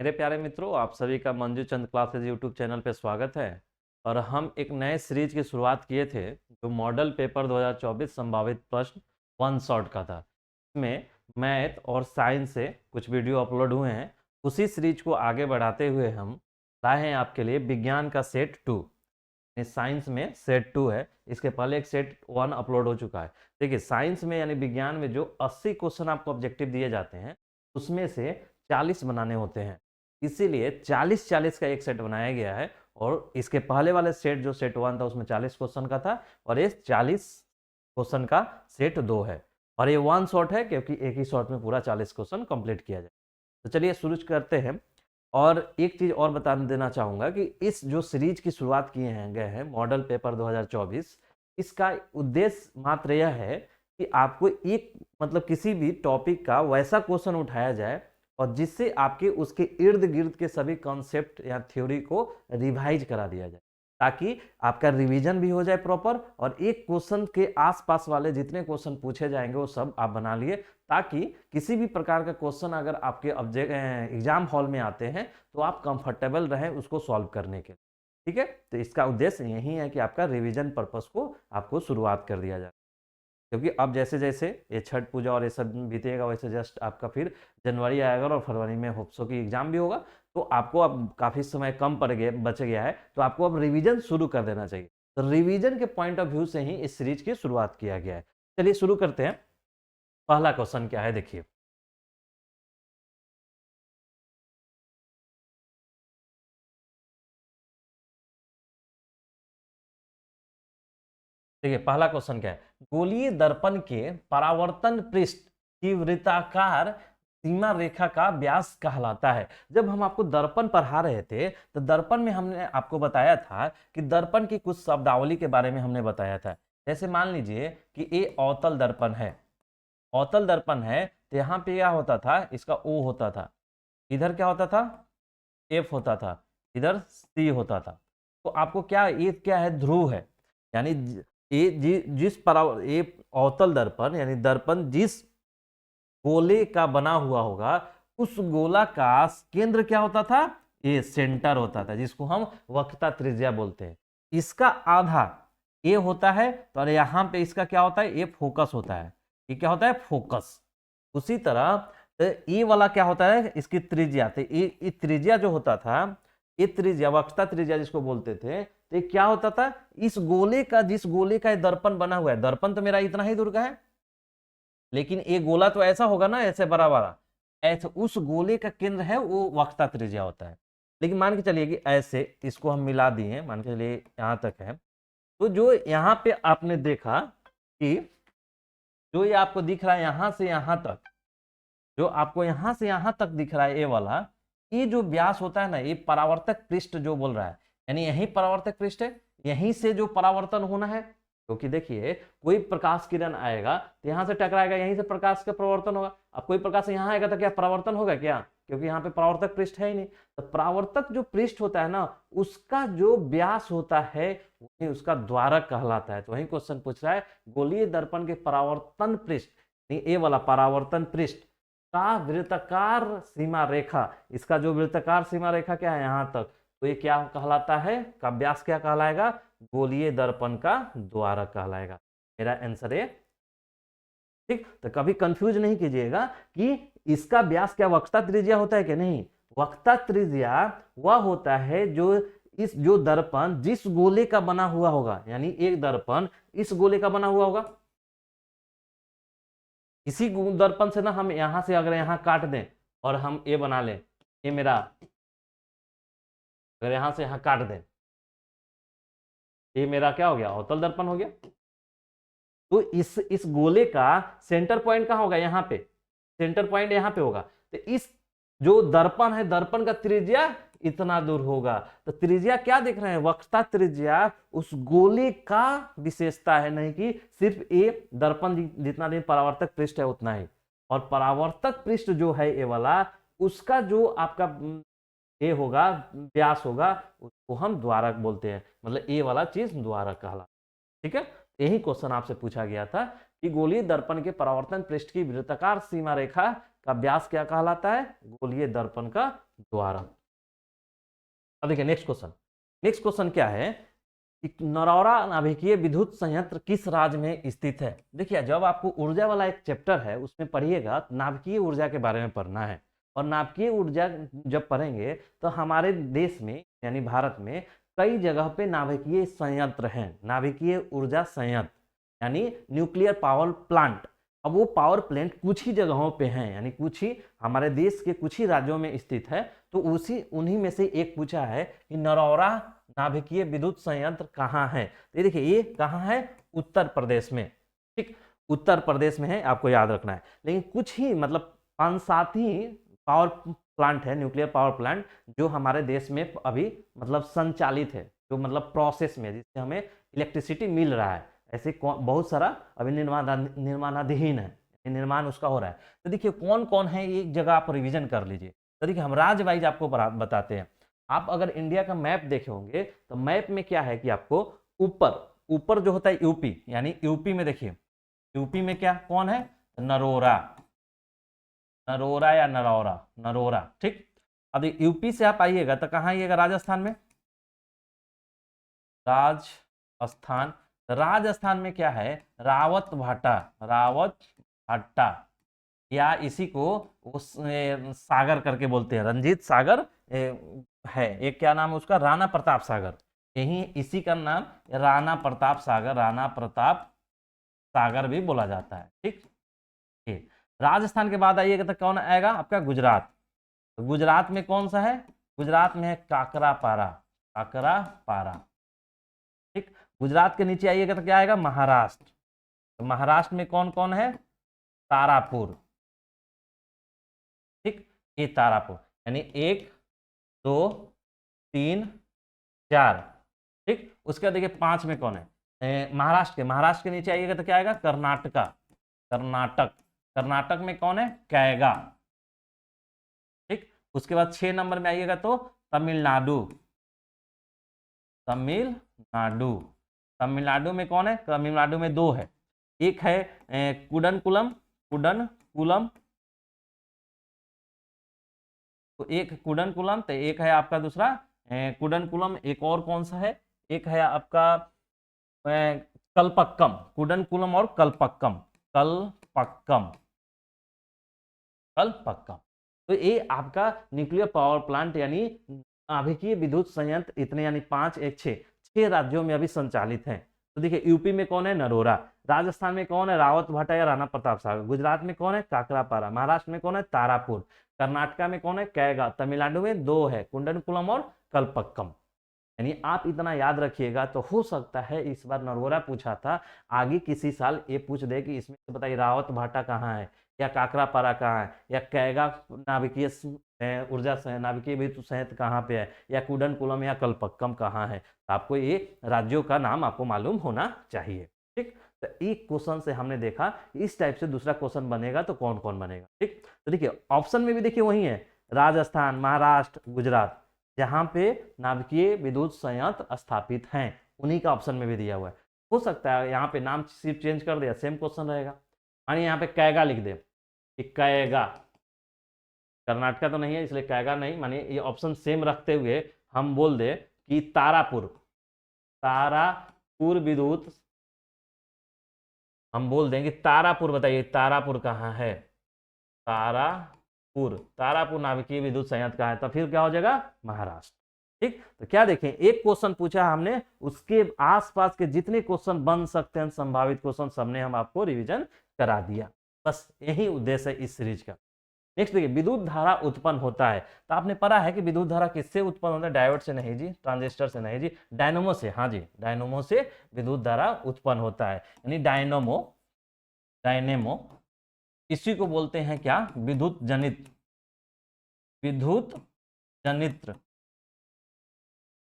मेरे प्यारे मित्रों, आप सभी का मंजू चंद क्लासेज यूट्यूब चैनल पे स्वागत है। और हम एक नए सीरीज की शुरुआत किए थे जो मॉडल पेपर 2024 संभावित प्रश्न वन शॉट का था। इसमें मैथ और साइंस से कुछ वीडियो अपलोड हुए हैं। उसी सीरीज को आगे बढ़ाते हुए हम लाए हैं आपके लिए विज्ञान का सेट 2। साइंस में सेट 2 है, इसके पहले एक सेट 1 अपलोड हो चुका है। देखिए, साइंस में यानी विज्ञान में जो 80 क्वेश्चन आपको ऑब्जेक्टिव दिए जाते हैं उसमें से 40 बनाने होते हैं, इसीलिए 40-40 का एक सेट बनाया गया है। और इसके पहले वाले सेट जो सेट 1 था उसमें 40 क्वेश्चन का था और ये 40 क्वेश्चन का सेट 2 है। और ये वन शॉट है क्योंकि एक ही शॉट में पूरा 40 क्वेश्चन कंप्लीट किया जाए। तो चलिए शुरू करते हैं। और एक चीज और बता देना चाहूंगा कि इस जो सीरीज की शुरुआत किए हैं गए हैं मॉडल पेपर 2024, इसका उद्देश्य मात्र यह है कि आपको एक मतलब किसी भी टॉपिक का वैसा क्वेश्चन उठाया जाए और जिससे आपके उसके इर्द गिर्द के सभी कॉन्सेप्ट या थ्योरी को रिवाइज करा दिया जाए, ताकि आपका रिवीजन भी हो जाए प्रॉपर और एक क्वेश्चन के आसपास वाले जितने क्वेश्चन पूछे जाएंगे वो सब आप बना लिए, ताकि किसी भी प्रकार का क्वेश्चन अगर आपके एग्जाम हॉल में आते हैं तो आप कंफर्टेबल रहें उसको सॉल्व करने के लिए। ठीक है, तो इसका उद्देश्य यही है कि आपका रिवीजन पर्पस को आपको शुरुआत कर दिया जाए, क्योंकि अब जैसे जैसे ये छठ पूजा और ये सब बीतेगा वैसे जस्ट आपका फिर जनवरी आएगा और फरवरी में होप्सो की एग्जाम भी होगा। तो आपको अब काफ़ी समय कम पड़ गया बच गया है, तो आपको अब रिवीजन शुरू कर देना चाहिए। तो रिवीजन के पॉइंट ऑफ व्यू से ही इस सीरीज की शुरुआत किया गया है। चलिए शुरू करते हैं। पहला क्वेश्चन क्या है, देखिए। देखिए पहला क्वेश्चन क्या है, गोलीय दर्पण के परावर्तन पृष्ठ की वृत्ताकार सीमा रेखा का व्यास कहलाता है। जब हम आपको दर्पण पढ़ा रहे थे तो दर्पण में हमने आपको बताया था कि दर्पण की कुछ शब्दावली के बारे में हमने बताया था। जैसे मान लीजिए कि ये अवतल दर्पण है, अवतल दर्पण है तो यहाँ पे क्या होता था, इसका ओ होता था, इधर क्या होता था, एफ होता था, इधर सी होता था। तो आपको क्या, ये क्या है, ध्रुव है। यानी ये जिस परावर ये अवतल दर्पण यानी दर्पण जिस गोले का बना हुआ होगा उस गोला का केंद्र क्या होता था, ये सेंटर होता था, जिसको हम वक्रता त्रिज्या बोलते हैं। इसका आधा ये होता है तो यहाँ पे इसका क्या होता है, ये फोकस होता है। ये क्या होता है, फोकस। उसी तरह तो ये वाला क्या होता है, इसकी त्रिज्या। तो ये त्रिज्या जो होता था, ये त्रिज्या वक्रता त्रिज्या जिसको बोलते थे, तो ये क्या होता था, इस गोले का, जिस गोले का ये दर्पण बना हुआ है, दर्पण तो मेरा इतना ही दूर का है, लेकिन ये गोला तो ऐसा होगा ना, ऐसे बड़ा बड़ा, ऐसे उस गोले का केंद्र है वो वक्रता त्रिज्या होता है। लेकिन मान के चलिए कि ऐसे इसको हम मिला दिए, मान के चलिए यहां तक है, तो जो यहाँ पे आपने देखा कि जो ये आपको दिख रहा है यहां से यहां तक, जो आपको यहां से यहां तक दिख रहा है ये वाला, ये जो व्यास होता है ना, ये परावर्तक पृष्ठ जो बोल रहा है, यानी यही परावर्तक पृष्ठ है, यहीं से जो परावर्तन होना है। क्योंकि देखिए कोई प्रकाश किरण आएगा तो यहां से टकराएगा, यहीं से प्रकाश का प्रवर्तन होगा। अब कोई प्रकाश यहाँ आएगा तो क्या परावर्तन होगा क्या, क्योंकि यहाँ पे परावर्तक पृष्ठ है ही नहीं। तो परावर्तक जो पृष्ठ होता है ना, उसका जो व्यास होता है वही उसका द्वारक कहलाता है। तो वही क्वेश्चन पूछ रहा है, गोलीय दर्पण के परावर्तन पृष्ठ, ये वाला परावर्तन पृष्ठ का वृत्ताकार सीमा रेखा, इसका जो वृत्ताकार सीमा रेखा क्या है यहाँ तक, तो ये क्या कहलाता है, का व्यास क्या कहलाएगा, गोलीय दर्पण का द्वारक कहलाएगा। मेरा आंसर है। ठीक, तो कभी कंफ्यूज नहीं कीजिएगा कि इसका व्यास क्या वक्रता त्रिज्या होता है कि नहीं। वक्रता त्रिज्या वह होता है जो इस जो दर्पण जिस गोले का बना हुआ होगा, यानी एक दर्पण इस गोले का बना हुआ होगा, इसी दर्पण से ना हम यहां से अगर यहां काट दें और हम ये बना लें, ये मेरा, अगर यहां से यहां काट दें, ये मेरा क्या हो गया, अवतल दर्पण हो गया। तो इस गोले का सेंटर पॉइंट कहां होगा, यहां पे सेंटर पॉइंट यहां पे होगा। तो इस जो दर्पण है, दर्पण का त्रिज्या इतना दूर होगा। तो त्रिज्या क्या देख रहे हैं, वक्रता त्रिज्या उस गोले का विशेषता है, नहीं कि सिर्फ ये दर्पण जितना दिन परावर्तक पृष्ठ है उतना ही। और परावर्तक पृष्ठ जो है ये वाला, उसका जो आपका ये होगा, व्यास होगा, उसको हम द्वारक बोलते हैं। मतलब ये वाला चीज द्वारक कहला। ठीक है, यही क्वेश्चन आपसे पूछा गया था कि गोलीय दर्पण के परावर्तन पृष्ठ की वृत्ताकार सीमा रेखा का व्यास क्या कहलाता है, गोलीय दर्पण का द्वारा। अब देखिए नेक्स्ट क्वेश्चन क्या है कि नरौरा नाभिकीय विद्युत संयंत्र किस राज्य में स्थित है। देखिए जब आपको ऊर्जा वाला एक चैप्टर है उसमें पढ़िएगा तो नाभिकीय ऊर्जा के बारे में पढ़ना है, और नाभिकीय ऊर्जा जब पढ़ेंगे तो हमारे देश में यानी भारत में कई जगह पे नाभिकीय संयंत्र हैं, नाभिकीय ऊर्जा संयंत्र यानी न्यूक्लियर पावर प्लांट। अब वो पावर प्लांट कुछ ही जगहों पे हैं, यानी कुछ ही हमारे देश के कुछ ही राज्यों में स्थित है। तो उन्हीं में से एक पूछा है कि नरौरा नाभिकीय विद्युत संयंत्र कहाँ है। तो ये देखिए ये कहाँ है, उत्तर प्रदेश में। ठीक, उत्तर प्रदेश में है, आपको याद रखना है। लेकिन कुछ ही मतलब 5-7 ही पावर प्लांट है, न्यूक्लियर पावर प्लांट, जो हमारे देश में अभी मतलब संचालित है, जो मतलब प्रोसेस में, जिससे हमें इलेक्ट्रिसिटी मिल रहा है। ऐसे बहुत सारा अभी निर्माणाधीन है, निर्माण उसका हो रहा है। तो देखिए कौन कौन है, एक जगह आप रिवीजन कर लीजिए। तो देखिए हम राज्य वाइज आपको बताते हैं। आप अगर इंडिया का मैप देखे होंगे तो मैप में क्या है कि आपको ऊपर जो होता है यूपी, यानी यूपी में देखिए, यूपी में क्या कौन है, नरोरा या नरोरा। ठीक, अब यूपी से आप आइएगा तो कहाँ आइएगा, राजस्थान में। राजस्थान में क्या है, रावत भाटा, या इसी को उस सागर करके बोलते हैं, रंजीत सागर है। एक क्या नाम है उसका, राणा प्रताप सागर। यही इसी का नाम राणा प्रताप सागर भी बोला जाता है। ठीक, राजस्थान के बाद आइएगा तो कौन आएगा आपका, गुजरात। तो गुजरात में कौन सा है, गुजरात में है काकरापारा। ठीक, गुजरात के नीचे आइएगा तो क्या आएगा, महाराष्ट्र। तो महाराष्ट्र में कौन कौन है, तारापुर। ठीक, ये तारापुर, यानी 1 2 3 4। ठीक, उसके बाद देखिए 5 में कौन है, महाराष्ट्र के नीचे आइएगा तो क्या आएगा, कर्नाटक में कौन है, कैगा। ठीक, उसके बाद 6 नंबर में आइएगा तो तमिलनाडु में कौन है, तमिलनाडु में 2 है। एक है कुडनकुलम, तो एक कुडनकुलम, तो एक है आपका दूसरा कुडनकुलम। एक और कौन सा है, एक है आपका कलपक्कम, कुडनकुलम और कलपक्कम। तो ये आपका न्यूक्लियर पावर प्लांट यानी नाभिकीय विद्युत संयंत्र इतने यानी 5 1 6 राज्यों में अभी संचालित हैं। तो देखिए यूपी में कौन है, नरोरा। राजस्थान में कौन है, रावत भाटा या राणा प्रताप सागर। गुजरात में कौन है, काकरापारा। महाराष्ट्र में कौन है, तारापुर। कर्नाटका में कौन है, कैगा। तमिलनाडु में 2 है, कुंडनकुलम और कलपक्कम। यानी आप इतना याद रखिएगा तो हो सकता है इस बार नरोरा पूछा था, आगे किसी साल ये पूछ दे कि इसमें से बताइए रावत भाटा कहाँ है, या काकरापारा कहाँ है, या कैगा नाभिकीय ऊर्जा नाभिकीय विद्युत संयंत्र कहाँ पे है, या कुडनकुलम या कलपक्कम कहाँ है। तो आपको ये राज्यों का नाम आपको मालूम होना चाहिए। ठीक, तो एक क्वेश्चन से हमने देखा इस टाइप से दूसरा क्वेश्चन बनेगा तो कौन कौन बनेगा। ठीक, तो देखिए ऑप्शन में भी देखिए वही है, राजस्थान, महाराष्ट्र, गुजरात, जहां पे नाभिकीय विद्युत संयंत्र स्थापित हैं, उन्हीं का ऑप्शन में भी दिया हुआ है। हो सकता है यहाँ पे नाम सिर्फ चेंज कर दिया, सेम क्वेश्चन रहेगा। मानिए यहाँ पे कैगा लिख दे, कैगा, कर्नाटका तो नहीं है इसलिए कैगा नहीं, मानिए ये ऑप्शन सेम रखते हुए हम बोल दे कि तारापुर विद्युत, हम बोल देंगे तारापुर। बताइए तारापुर कहाँ है, तारापुर नाभिकीय विद्युत संयंत्र कहाँ है, तो फिर क्या हो जाएगा, महाराष्ट्र। ठीक, तो क्या देखें, एक क्वेश्चन पूछा हमने, उसके आसपास के जितने क्वेश्चन बन सकते हैं संभावित क्वेश्चन सबने हम आपको रिवीजन करा दिया। बस यही उद्देश्य है इस सीरीज का। नेक्स्ट देखिए, विद्युत धारा उत्पन्न होता है। तो आपने पढ़ा है कि विद्युत धारा किससे उत्पन्न होता है, डायोड से नहीं जी, ट्रांजिस्टर से नहीं जी, डायनोमो से। हाँ जी, डायनोमो से विद्युत धारा उत्पन्न होता है, यानी डायनेमो इसी को बोलते हैं क्या, विद्युत जनित्र,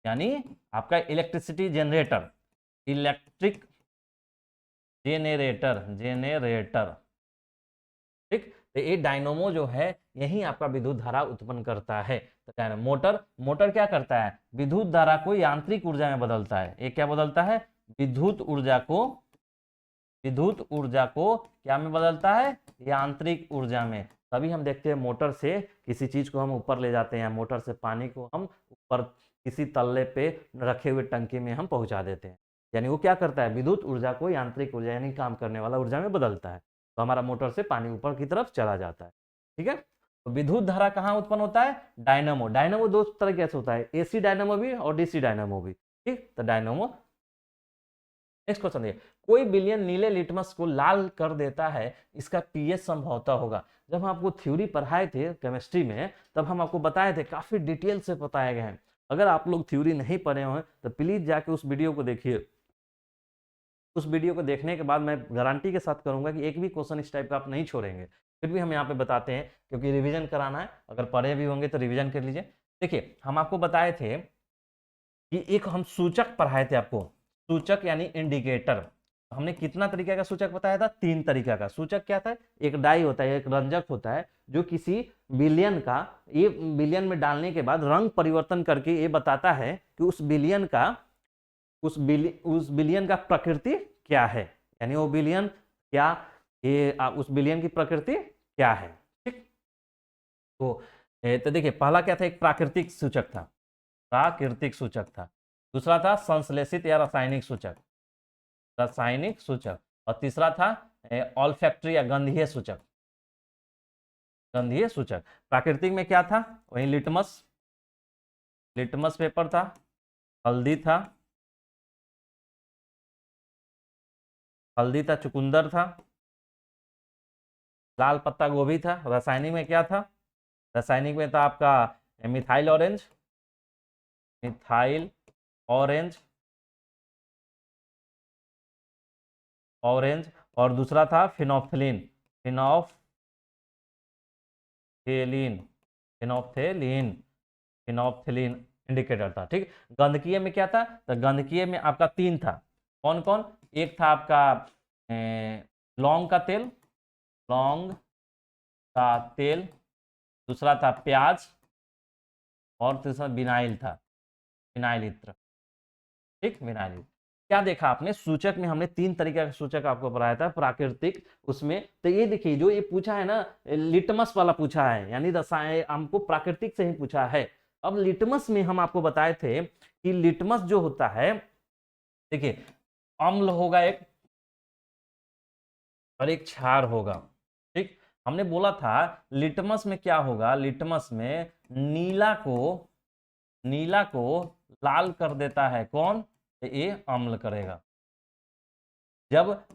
यानी आपका इलेक्ट्रिसिटी जनरेटर, इलेक्ट्रिक जेनरेटर। ठीक, तो ये डायनोमो जो है यही आपका विद्युत धारा उत्पन्न करता है। तो मोटर क्या करता है, विद्युत धारा को यांत्रिक ऊर्जा में बदलता है। ये क्या बदलता है, विद्युत ऊर्जा को क्या में बदलता है, यांत्रिक ऊर्जा में। तभी हम देखते हैं मोटर से किसी चीज को हम ऊपर ले जाते हैं, मोटर से पानी को हम ऊपर किसी तल्ले पे रखे हुए टंकी में हम पहुंचा देते हैं। यानी वो क्या करता है, विद्युत ऊर्जा को यांत्रिक ऊर्जा यानी काम करने वाला ऊर्जा में बदलता है, तो हमारा मोटर से पानी ऊपर की तरफ चला जाता है। ठीक है, तो विद्युत धारा कहाँ उत्पन्न होता है, डायनामो। डायनामो दो तरह से होता है, एसी डायनामो भी और डीसी डायनामो भी। ठीक, तो डायनामो। नेक्स्ट क्वेश्चन देखिए, कोई विलयन नीले लिटमस को लाल कर देता है, इसका पीएच संभवतः होगा। जब हम आपको थ्योरी पढ़ाए थे केमिस्ट्री में, तब हम आपको बताए थे, काफी डिटेल से बताए गए हैं। अगर आप लोग थ्योरी नहीं पढ़े हो तो प्लीज जाके उस वीडियो को देखिए। उस वीडियो को देखने के बाद मैं गारंटी के साथ करूंगा कि एक भी क्वेश्चन इस टाइप का आप नहीं छोड़ेंगे। फिर भी हम यहाँ पे बताते हैं क्योंकि रिवीजन कराना है, अगर पढ़े भी होंगे तो रिवीजन कर लीजिए। देखिए, हम आपको बताए थे कि एक हम सूचक पढ़ाए थे आपको, सूचक यानी इंडिकेटर। हमने कितना तरीके का सूचक बताया था, 3 तरीका का सूचक। क्या था, एक डाई होता है, एक रंजक होता है, जो किसी विलयन का, ये विलयन में डालने के बाद रंग परिवर्तन करके ये बताता है कि उस विलयन का उस विलयन का प्रकृति क्या है, यानी वो विलयन क्या, ये उस विलयन की प्रकृति क्या है। ठीक, तो देखिए, पहला क्या था, एक प्राकृतिक सूचक था, प्राकृतिक सूचक था। दूसरा था संश्लेषित या रासायनिक सूचक, रासायनिक सूचक। और तीसरा था ऑल्फैक्टरी या गंधीय सूचक, गंधीय सूचक। प्राकृतिक में क्या था, वही लिटमस, लिटमस पेपर था, हल्दी था, हल्दी था, चुकंदर था, लाल पत्ता गोभी था। रासायनिक में क्या था, रासायनिक में था आपका methyl orange, methyl orange, orange. और दूसरा था फिनोफ्थिलीन, फिनोफ्थेलिन, फिनोफ्थेलिन, फिनोफ्थिलीन इंडिकेटर था। ठीक, गंधकीय में क्या था, तो गंधकीय में आपका 3 था। कौन कौन, एक था आपका लौंग का तेल, लौंग का तेल। दूसरा था प्याज, और तीसरा विनाइल था, विनाइल इत्र। ठीक, विनाइल इत्र। क्या देखा आपने, सूचक में हमने 3 तरीके का सूचक आपको पढ़ाया था, प्राकृतिक उसमें। तो ये देखिए, जो ये पूछा है ना, लिटमस वाला पूछा है, यानी रसायन हमको प्राकृतिक से ही पूछा है। अब लिटमस में हम आपको बताए थे कि लिटमस जो होता है, देखिए, अम्ल होगा एक और एक क्षार होगा। ठीक, हमने बोला था लिटमस में क्या होगा, लिटमस में नीला को लाल कर देता है कौन, तो ये अम्ल करेगा। जब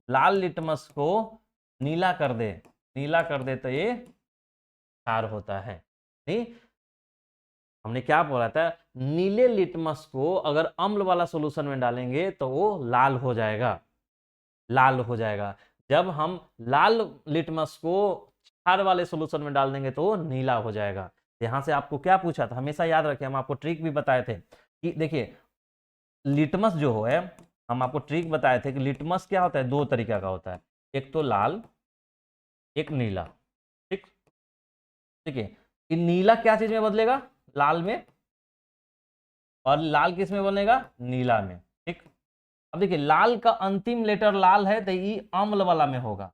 लाल लिटमस को नीला कर दे तो ये क्षार होता है। नहीं, हमने क्या बोला था, नीले लिटमस को अगर अम्ल वाला सॉल्यूशन में डालेंगे तो वो लाल हो जाएगा, लाल हो जाएगा। जब हम लाल लिटमस को क्षार वाले सॉल्यूशन में डाल देंगे तो वो नीला हो जाएगा। यहां से आपको क्या पूछा था, हमेशा याद रखें, हम आपको ट्रिक भी बताए थे कि देखिए, लिटमस जो है, हम आपको ट्रिक बताए थे कि लिटमस क्या होता है, 2 तरीका का होता है, एक तो लाल, एक नीला। ठीक, ठीक है, कि नीला क्या चीज में बदलेगा, लाल में, और लाल किस में बनेगा, नीला में। ठीक, अब देखिए, लाल का अंतिम लेटर लाल है तो ये अम्ल वाला में होगा,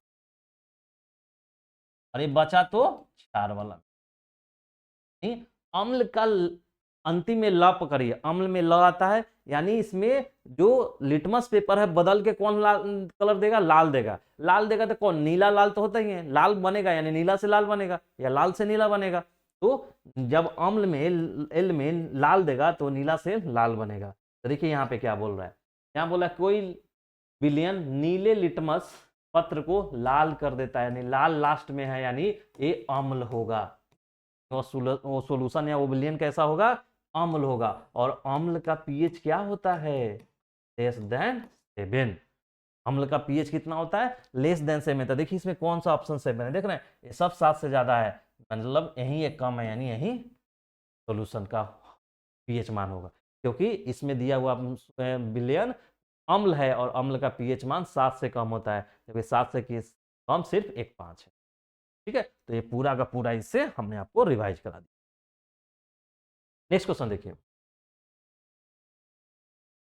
और ये बचा तो क्षार वाला। अम्ल का अंतिम में ल पकड़िए, अम्ल में ल आता है, यानी इसमें जो लिटमस पेपर है बदल के कौन लाल कलर देगा, लाल देगा। लाल देगा तो कौन, नीला लाल तो होता ही है, लाल बनेगा, यानी नीला से लाल बनेगा या लाल से नीला बनेगा। तो जब अम्ल में एल में लाल देगा तो नीला से लाल बनेगा। तो देखिए यहाँ पे क्या बोल रहा है, यहाँ बोला कोई विलयन नीले लिटमस पत्र को लाल कर देता है, यानी लाल लास्ट में है, यानी ये अम्ल होगा। वो सोल्यूशन या वो विलयन कैसा होगा, अम्ल होगा। और अम्ल का पीएच क्या होता है, लेस देन 7। अम्ल का पीएच कितना होता है, लेस देन 7। तो देखिए इसमें कौन सा ऑप्शन 7 है, देख रहे हैं, ये सब 7 से ज्यादा है, मतलब यही एक कम है, यानी यही सोल्यूशन का पीएच मान होगा, क्योंकि इसमें दिया हुआ विलयन अम्ल है और अम्ल का पीएच मान 7 से कम होता है, जबकि 7 से कम सिर्फ 1.5 है। ठीक है, तो ये पूरा का पूरा इससे हमने आपको रिवाइज करा दिया। नेक्स्ट क्वेश्चन देखिए,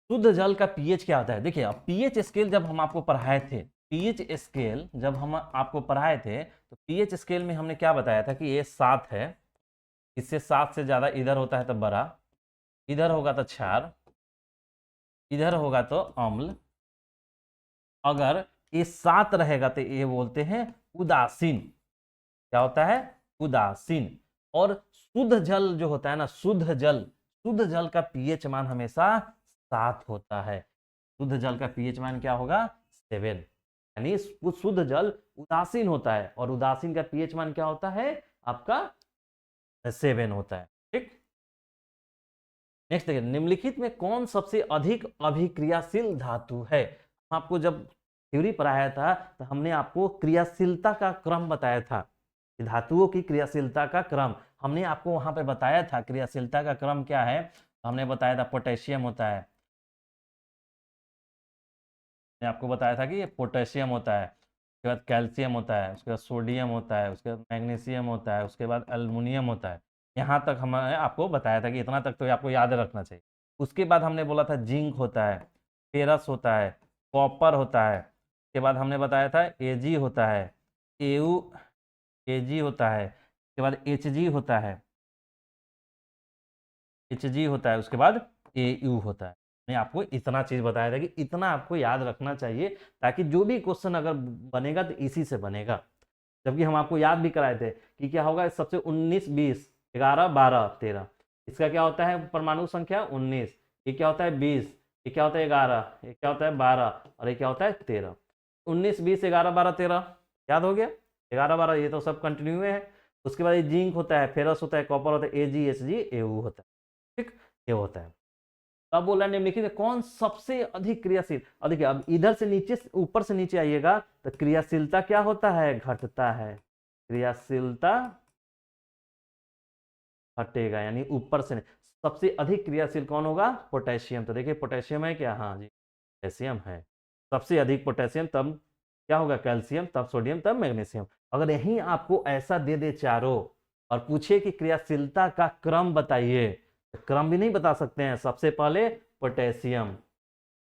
शुद्ध जल का पीएच क्या होता है। देखिए, अब पीएच स्केल जब हम आपको पढ़ाए थे पीएच स्केल जब हम आपको पढ़ाए थे तो पीएच स्केल में हमने क्या बताया था कि ये 7 है, इससे 7 से ज़्यादा इधर होता है तो बड़ा, इधर होगा तो क्षार, इधर होगा तो अम्ल, अगर ये 7 रहेगा तो ये बोलते हैं उदासीन। क्या होता है? उदासीन। और शुद्ध जल जो होता है ना, शुद्ध जल का पीएच मान हमेशा 7 होता है। शुद्ध जल का पीएच मान क्या होगा? 7। यानी शुद्ध जल उदासीन होता है और उदासीन का पीएच मान क्या होता है? आपका 7 होता है। ठीक, नेक्स्ट देखिए, निम्नलिखित में कौन सबसे अधिक अभिक्रियाशील धातु है? आपको जब थ्योरी पढ़ाया था तो हमने आपको क्रियाशीलता का क्रम बताया था, धातुओं की क्रियाशीलता का क्रम हमने आपको वहां पे बताया था। क्रियाशीलता का क्रम क्या है? हमने बताया था पोटेशियम होता है, मैंने आपको बताया था कि ये पोटेशियम होता है, उसके बाद कैल्शियम होता है, उसके बाद सोडियम होता है, उसके बाद मैग्नीशियम होता है, उसके बाद एल्युमिनियम होता है। यहाँ तक हमने आपको बताया था कि इतना तक तो आपको याद रखना चाहिए। उसके बाद हमने बोला था जिंक होता है, फेरस होता है, कॉपर होता है, उसके बाद हमने बताया था एजी होता है, एयू एजी होता है, उसके बाद एचजी होता है, एचजी होता है, उसके बाद एयू होता है। मैंने आपको इतना चीज बताया था कि इतना आपको याद रखना चाहिए ताकि जो भी क्वेश्चन अगर बनेगा तो इसी से बनेगा। जबकि हम आपको याद भी कराए थे कि क्या होगा, सबसे 19 20 11 12 13, इसका क्या होता है? परमाणु संख्या 19, ये क्या होता है? 20, ये क्या होता है? 11, ये क्या होता है? 12, और ये क्या होता है? 13। 19 20 11 12 13 याद हो गया? 11 12 ये तो सब कंटिन्यू है। उसके बाद ये जिंक होता है, फेरस होता है, कॉपर होता है, एजी एचजी एयू होता है। ठीक, ये होता है। अब बोल रहा है निम्नलिखित में कौन सबसे अधिक क्रियाशील? अब देखिए, अब इधर से नीचे ऊपर से नीचे आइएगा तो क्रियाशीलता क्या होता है? घटता है। क्रियाशीलता घटेगा, यानी ऊपर से सबसे अधिक क्रियाशील कौन होगा? पोटेशियम। तो देखिए पोटेशियम है क्या? हाँ जी, पोटेशियम है सबसे अधिक। पोटेशियम, तब क्या होगा? कैल्शियम, तब सोडियम, तब मैग्नीशियम। अगर यही आपको ऐसा दे दे चारों और पूछे कि क्रियाशीलता का क्रम बताइए, तो क्रम भी नहीं बता सकते हैं। सबसे पहले पोटेशियम,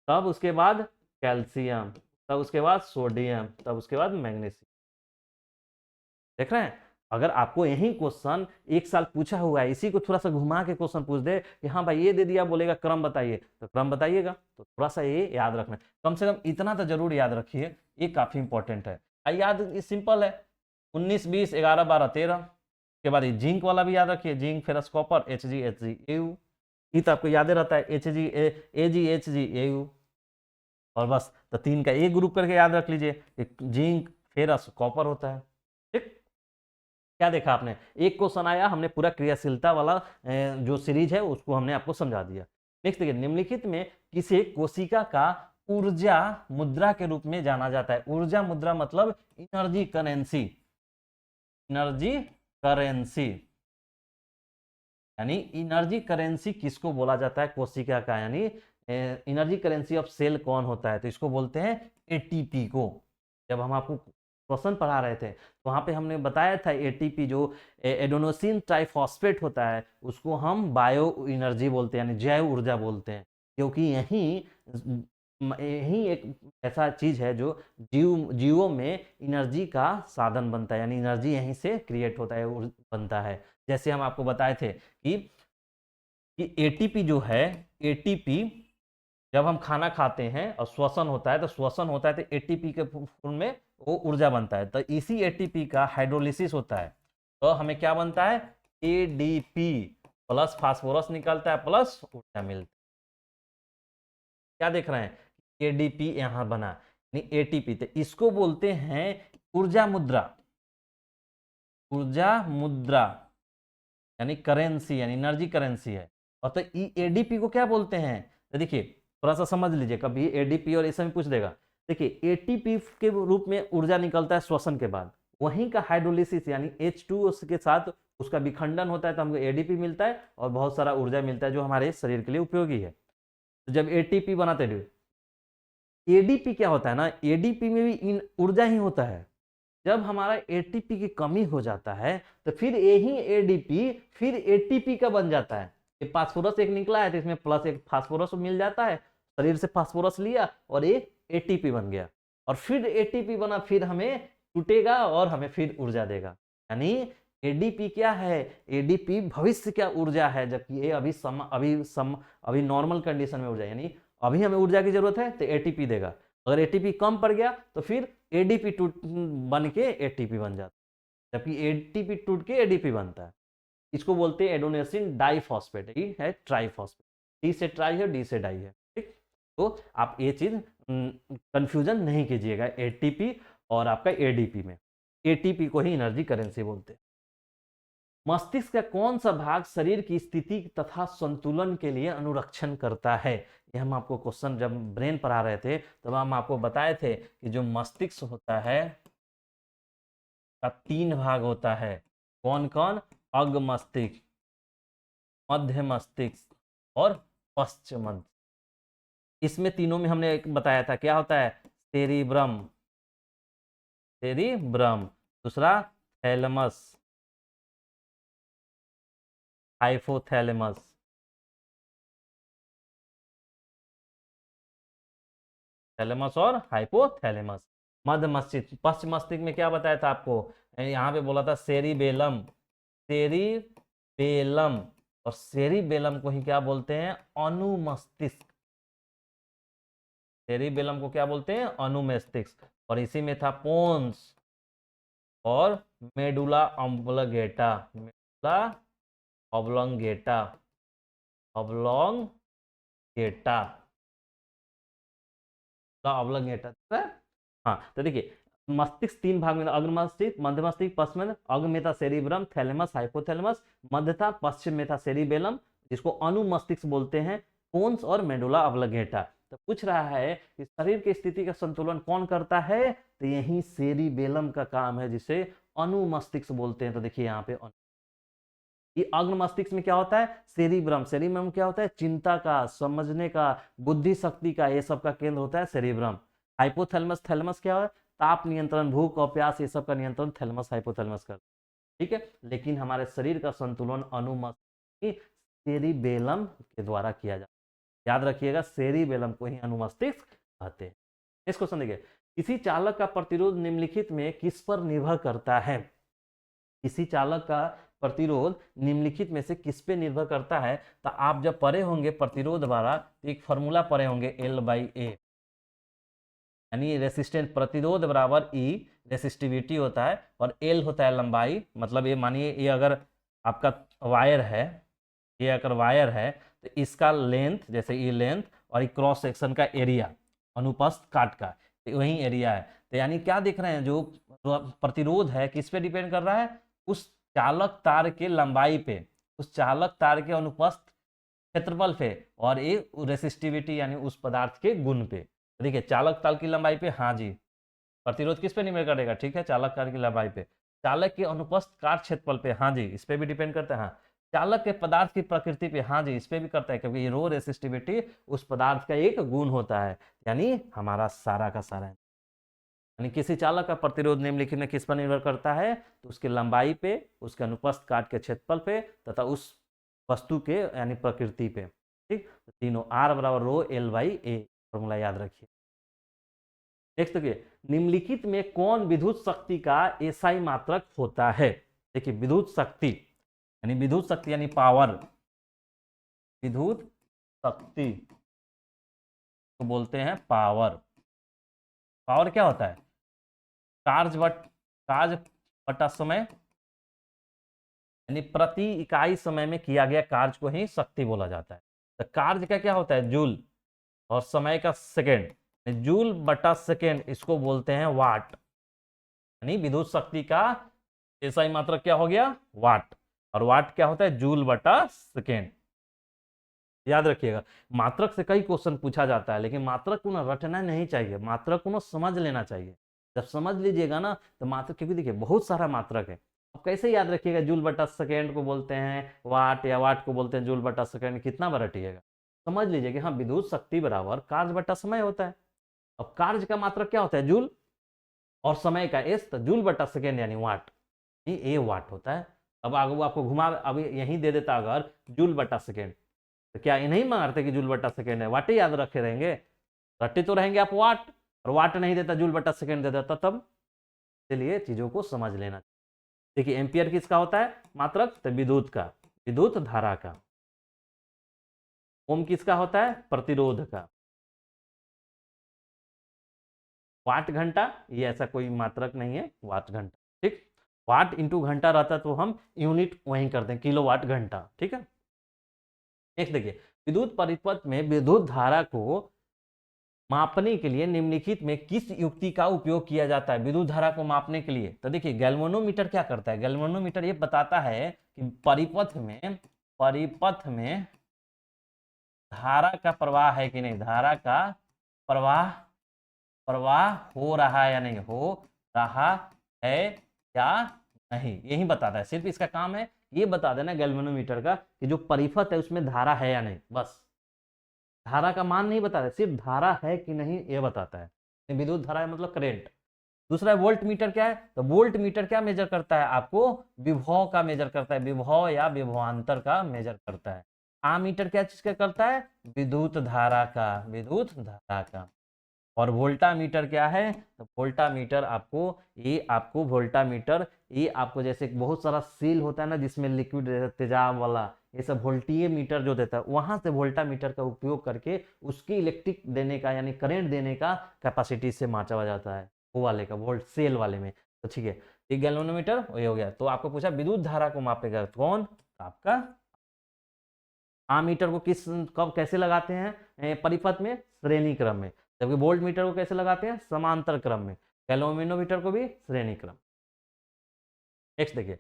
तब उसके बाद कैल्शियम, तब उसके बाद सोडियम, तब उसके बाद मैग्नीशियम। देख रहे हैं? अगर आपको यही क्वेश्चन एक साल पूछा हुआ है, इसी को थोड़ा सा घुमा के क्वेश्चन पूछ दे कि हाँ भाई ये दे दिया, बोलेगा क्रम बताइए, तो क्रम बताइएगा। तो थोड़ा सा ये याद रखना, कम से कम इतना तो जरूर याद रखिए, ये काफी इंपॉर्टेंट है। याद सिंपल है, 19 20 11 12 13 के बाद ये जिंक वाला भी याद रखिए, zinc ferrous copper Hg Hg AU, ये तो आपको याद रहता है, एचजी एजी एचजी एयू। और बस तो 3 का एक ग्रुप करके याद रख लीजिए, जिंक फेरस कॉपर होता है। ठीक, क्या देखा आपने? एक क्वेश्चन आया, हमने पूरा क्रियाशीलता वाला जो सीरीज है उसको हमने आपको समझा दिया। नेक्स्ट देखिए, निम्नलिखित में किसे कोशिका का ऊर्जा मुद्रा के रूप में जाना जाता है? ऊर्जा मुद्रा मतलब एनर्जी करेंसी, एनर्जी करेंसी, यानी एनर्जी करेंसी किसको बोला जाता है? कोशिका का, यानी एनर्जी करेंसी ऑफ सेल कौन होता है? तो इसको बोलते हैं एटीपी को। जब हम आपको क्वेश्चन पढ़ा रहे थे तो वहां पे हमने बताया था एटीपी जो एडेनोसिन ट्राइफॉस्फेट होता है उसको हम बायो एनर्जी बोलते हैं, यानी जैव ऊर्जा बोलते हैं, क्योंकि यही एक ऐसा चीज है जो जीवों में एनर्जी का साधन बनता है, यानी एनर्जी यहीं से क्रिएट होता है, बनता है। जैसे हम आपको बताए थे कि एटीपी जो है, एटीपी जब हम खाना खाते हैं और श्वसन होता है तो श्वसन होता है तो एटीपी के फॉर्म में वो ऊर्जा बनता है। तो इसी एटीपी का हाइड्रोलिसिस होता है तो हमें क्या बनता है? एडीपी प्लस फास्फोरस निकलता है प्लस ऊर्जा मिलता है। क्या देख रहे हैं? एडीपी यहां बना, एटीपी, तो इसको बोलते हैं ऊर्जा मुद्रा। ऊर्जा मुद्रा यानी करेंसी, यानी एनर्जी करेंसी है। और तो एडीपी को क्या बोलते हैं? तो देखिए थोड़ा सा समझ लीजिए, कभी एडीपी और इसमें पूछ देगा। देखिए एटीपी के रूप में ऊर्जा निकलता है श्वसन के बाद, वहीं का हाइड्रोलिसिस यानी H2O के साथ उसका विखंडन होता है तो हमको एडीपी मिलता है और बहुत सारा ऊर्जा मिलता है जो हमारे शरीर के लिए उपयोगी है। तो जब एटीपी बनाते हैं, एडीपी क्या होता है ना, एडीपी में भी ऊर्जा ही होता है। जब हमारा एटीपी की कमी हो जाता है तो फिर यही एडीपी फिर एटीपी का बन जाता है। ये फास्फोरस एक निकला है तो इसमें प्लस एक फास्फोरस मिल जाता है, शरीर से फास्फोरस लिया और ये एटीपी बन गया। और फिर एटीपी बना, फिर हमें टूटेगा और हमें फिर ऊर्जा देगा। यानी एडीपी क्या है, एडीपी भविष्य क्या ऊर्जा है, जबकि ये अभी नॉर्मल कंडीशन में ऊर्जा, यानी अभी हमें ऊर्जा की जरूरत है तो एटीपी देगा। अगर एटीपी कम पड़ गया तो फिर एडीपी टूट बन के एटीपी बन जाता है, जबकि एटीपी टूट के एडीपी बनता है। इसको बोलते हैं एडोनेसिन डाइफॉस्फेट, ये है ट्राइफॉस्फेट, डी से ट्राई है, डी से डाई है। ठीक, तो आप ये चीज कंफ्यूजन नहीं कीजिएगा एटीपी और आपका एडीपी में। एटीपी को ही एनर्जी करेंसी बोलते हैं। मस्तिष्क का कौन सा भाग शरीर की स्थिति तथा संतुलन के लिए अनुरक्षण करता है? ये हम आपको क्वेश्चन जब ब्रेन पर आ रहे थे तब हम आपको बताए थे कि जो मस्तिष्क होता है का 3 भाग होता है। कौन कौन? अग्र मस्तिष्क, मध्य मस्तिष्क और पश्चिम मस्तिष्क। इसमें तीनों में हमने एक बताया था क्या होता है, सेरिब्रम, सेरिब्रम, दूसरा थैलेमस, हाइपोथैलेमस, थैलेमस और हाइपोथैलेमस। मध्य मस्तिष्क, पश्चिम मस्तिष्क में क्या बताया था आपको, यहाँ पे बोला था सेरिबेलम, सेरिबेलम, और सेरिबेलम को ही क्या बोलते हैं, अनुमस्तिष्क। सेरिबेलम को क्या बोलते हैं, अनुमस्तिष्क। और इसी में था पोन्स और medulla oblongata, medulla oblongata, oblongata, oblongata. हाँ, तो देखिए मस्तिष्क 3 भाग में, अग्र मस्तिष्क, मध्य मस्तिष्क, पश्चिम में। अग्र में था सेरिब्रम, थैलेमस, हाइपोथैलेमस। मध्य था, पश्चिम में था सेरिबेलम, जिसको अनुमस्तिष्क बोलते हैं, पोन्स और मेडुला ऑब्लंगेटा। तो पूछ रहा है कि शरीर की स्थिति का संतुलन कौन करता है, तो यही सेरिबेलम का काम है, जिसे अनुमस्तिष्क बोलते हैं। तो देखिए यहाँ पे ये अग्र मस्तिष्क में क्या होता है, सेरिब्रम, सेरिब्रम क्या होता है, चिंता का, समझने का, बुद्धि शक्ति का, ये सब का केंद्र होता है सेरिब्रम। हाइपोथैलेमस, थैलेमस क्या है, ताप नियंत्रण, भूख और प्यास, ये सब का नियंत्रण थैलेमस हाइपोथैलेमस करता है। ठीक है, लेकिन हमारे शरीर का संतुलन अनुमस्तिष्क सेरिबेलम के द्वारा किया जाता है। याद रखिएगा, सेरिबेलम को ही अनुमस्तिष्क कहते हैं। इस क्वेश्चन देखिए, किसी चालक का प्रतिरोध निम्नलिखित में किस पर निर्भर करता है? किसी चालक का प्रतिरोध निम्नलिखित में से किस पे निर्भर करता है? तो आप जब पढ़े होंगे प्रतिरोध द्वारा, तो एक फॉर्मूला पढ़े होंगे L/A, यानी रेसिस्टेंस, प्रतिरोध बराबर E, रेसिस्टिविटी होता है, और L होता है लंबाई। मतलब ये मानिए, ये अगर आपका वायर है, ये अगर वायर है तो इसका लेंथ, जैसे ये लेंथ, और ये क्रॉस सेक्शन का एरिया, अनुप्रस्थ काट का, तो वही एरिया है। तो यानी क्या देख रहे हैं, जो प्रतिरोध है किस पे डिपेंड कर रहा है, उस चालक तार के लंबाई पे, उस चालक तार के अनुप्रस्थ क्षेत्रफल पे, और ये रेसिस्टिविटी यानी उस पदार्थ के गुण पे। देखिए चालक तार की लंबाई पे, हाँ जी, प्रतिरोध किस पे निर्भर करेगा, ठीक है, चालक तार की लंबाई पे। चालक के अनुप्रस्थ काट क्षेत्रफल पे, हाँ जी, इस पे भी डिपेंड करता है। हाँ, चालक के पदार्थ की प्रकृति पे, हाँ जी, इस पे भी करता है, क्योंकि ये रो रेसिस्टिविटी उस पदार्थ का एक गुण होता है। यानी हमारा सारा का सारा, यानी किसी चालक का प्रतिरोध निम्नलिखित में किस पर निर्भर करता है, तो उसकी लंबाई पे, उसके अनुप्रस्थ काट के क्षेत्रफल पे, तथा उस वस्तु के यानी प्रकृति पे। ठीक, तो तीनों R बराबर रो L/A, फॉर्मूला याद रखिए। नेक्स्ट देखिए, निम्नलिखित में कौन विद्युत शक्ति का एसआई मात्रक होता है? देखिए विद्युत शक्ति यानी पावर, विद्युत शक्ति को बोलते हैं पावर। पावर क्या होता है, कार्य बटा समय, यानी प्रति इकाई समय में किया गया कार्य को ही शक्ति बोला जाता है। तो कार्य का क्या होता है, जूल, और समय का सेकेंड, जूल बटा सेकेंड, इसको बोलते हैं वाट। यानी विद्युत शक्ति का एसआई मात्रक क्या हो गया, वाट, और वाट क्या होता है, जूल बटा सेकेंड। याद रखिएगा, मात्रक से कई क्वेश्चन पूछा जाता है, लेकिन मात्रक को ना रटना नहीं चाहिए, मात्रक को ना समझ लेना चाहिए। जब समझ लीजिएगा ना तो मात्रक, क्योंकि देखिए बहुत सारा मात्रक है, आप कैसे याद रखिएगा, जूल बटा सेकेंड को बोलते हैं वाट, या वाट को बोलते हैं जूल बटा सेकेंड, कितना बार रटिएगा, समझ लीजिए कि हाँ विद्युत शक्ति बराबर कार्य बटा समय होता है। अब कार्य का मात्रक क्या होता है, जूल, और समय का एस, तो जूल बटा सेकेंड यानी वाट, ये वाट होता है। अब आगे आपको घुमा, अभी यहीं दे देता अगर जूल बटा सेकेंड, तो क्या ये नहीं मारते कि जूल बटा सेकेंड है, वाट ही याद रखे रहेंगे, रट्टे तो रहेंगे आप वाट, और वाट नहीं देता, जूल बटा सेकंड दे देता तब। इसलिए चीजों को समझ लेना। देखिए एम्पियर किसका होता है, मात्रक, तो विद्युत का, विद्युत धारा का। ओम किसका होता है, प्रतिरोध का। वाट घंटा, ये ऐसा कोई मात्रक नहीं है, वाट घंटा, ठीक। वाट इंटू घंटा रहता तो हम यूनिट वहीं करते हैं, किलो वाट घंटा, ठीक है। नेक्स्ट देखिए, विद्युत परिपथ में विद्युत धारा को मापने के लिए निम्नलिखित में किस युक्ति का उपयोग किया जाता है विद्युत धारा को मापने के लिए। तो देखिए गैल्वेनोमीटर क्या करता है, गैल्वेनोमीटर ये बताता है कि परिपथ में धारा का प्रवाह है कि नहीं, धारा का प्रवाह प्रवाह हो रहा है या नहीं, हो रहा है या नहीं, यही बताता है। सिर्फ इसका काम है ये बता देना गैल्वेनोमीटर का कि जो परिपथ है उसमें धारा है या नहीं, बस। धारा का मान नहीं बताता, सिर्फ धारा है कि नहीं ये बताता है। विद्युत धारा है मतलब करंट। दूसरा वोल्ट मीटर क्या है, तो वोल्ट मीटर क्या मेजर करता है, आपको विभव का मेजर करता है, विभव या विभवांतर का मेजर करता है। आमीटर क्या चीज का करता है, विद्युत धारा का, विद्युत धारा का। और वोल्टामीटर क्या है, तो वोल्टामीटर ये आपको जैसे बहुत सारा सील होता है ना जिसमें लिक्विड तेजाब वाला, ये सब वोल्टीय मीटर जो देता है, वहां से वोल्टामीटर का उपयोग करके उसकी इलेक्ट्रिक देने का यानी करंट देने का कैपेसिटी से मापा जाता है, वो वाले का, वोल्ट सेल वाले में। तो ठीक है, ये गैल्वेनोमीटर ये हो गया। तो आपको पूछा विद्युत धारा को मापेगा कौन, आपका आमीटर को कब कैसे लगाते हैं, परिपथ में श्रेणी क्रम में, जबकि वोल्ट मीटर को कैसे लगाते हैं, समांतर क्रम में। गैल्वेनोमीटर को भी श्रेणी क्रम। नेक्स्ट देखिए,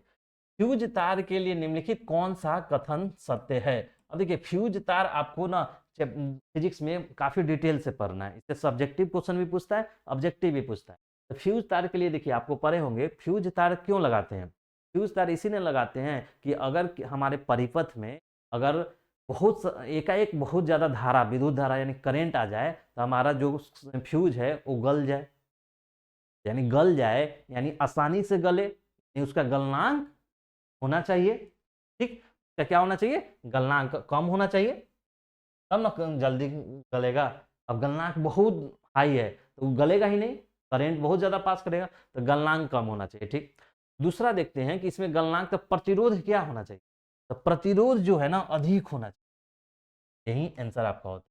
फ्यूज तार के लिए निम्नलिखित कौन सा कथन सत्य है। अब देखिए फ्यूज तार आपको ना फिजिक्स में काफी डिटेल से पढ़ना है, इससे सब्जेक्टिव क्वेश्चन भी पूछता है, ऑब्जेक्टिव भी पूछता है। तो फ्यूज तार के लिए देखिए आपको पढ़े होंगे, फ्यूज तार क्यों लगाते हैं। फ्यूज तार इसीलिए लगाते हैं कि अगर हमारे परिपथ में अगर एकाएक बहुत ज्यादा धारा, विद्युत धारा यानी करंट आ जाए तो हमारा जो फ्यूज है वो गल जाए, यानी आसानी से गले, उसका गलनांक होना चाहिए, ठीक। तो क्या होना चाहिए, गलनांक कम होना चाहिए, तब ना जल्दी गलेगा। अब गलनांक बहुत हाई है तो गलेगा ही नहीं, करंट बहुत ज्यादा पास करेगा, तो गलनांक कम होना चाहिए, ठीक। दूसरा देखते हैं कि इसमें गलनांक तो प्रतिरोध क्या होना चाहिए, तो प्रतिरोध जो है ना अधिक होना चाहिए, यही आंसर आपका होता है।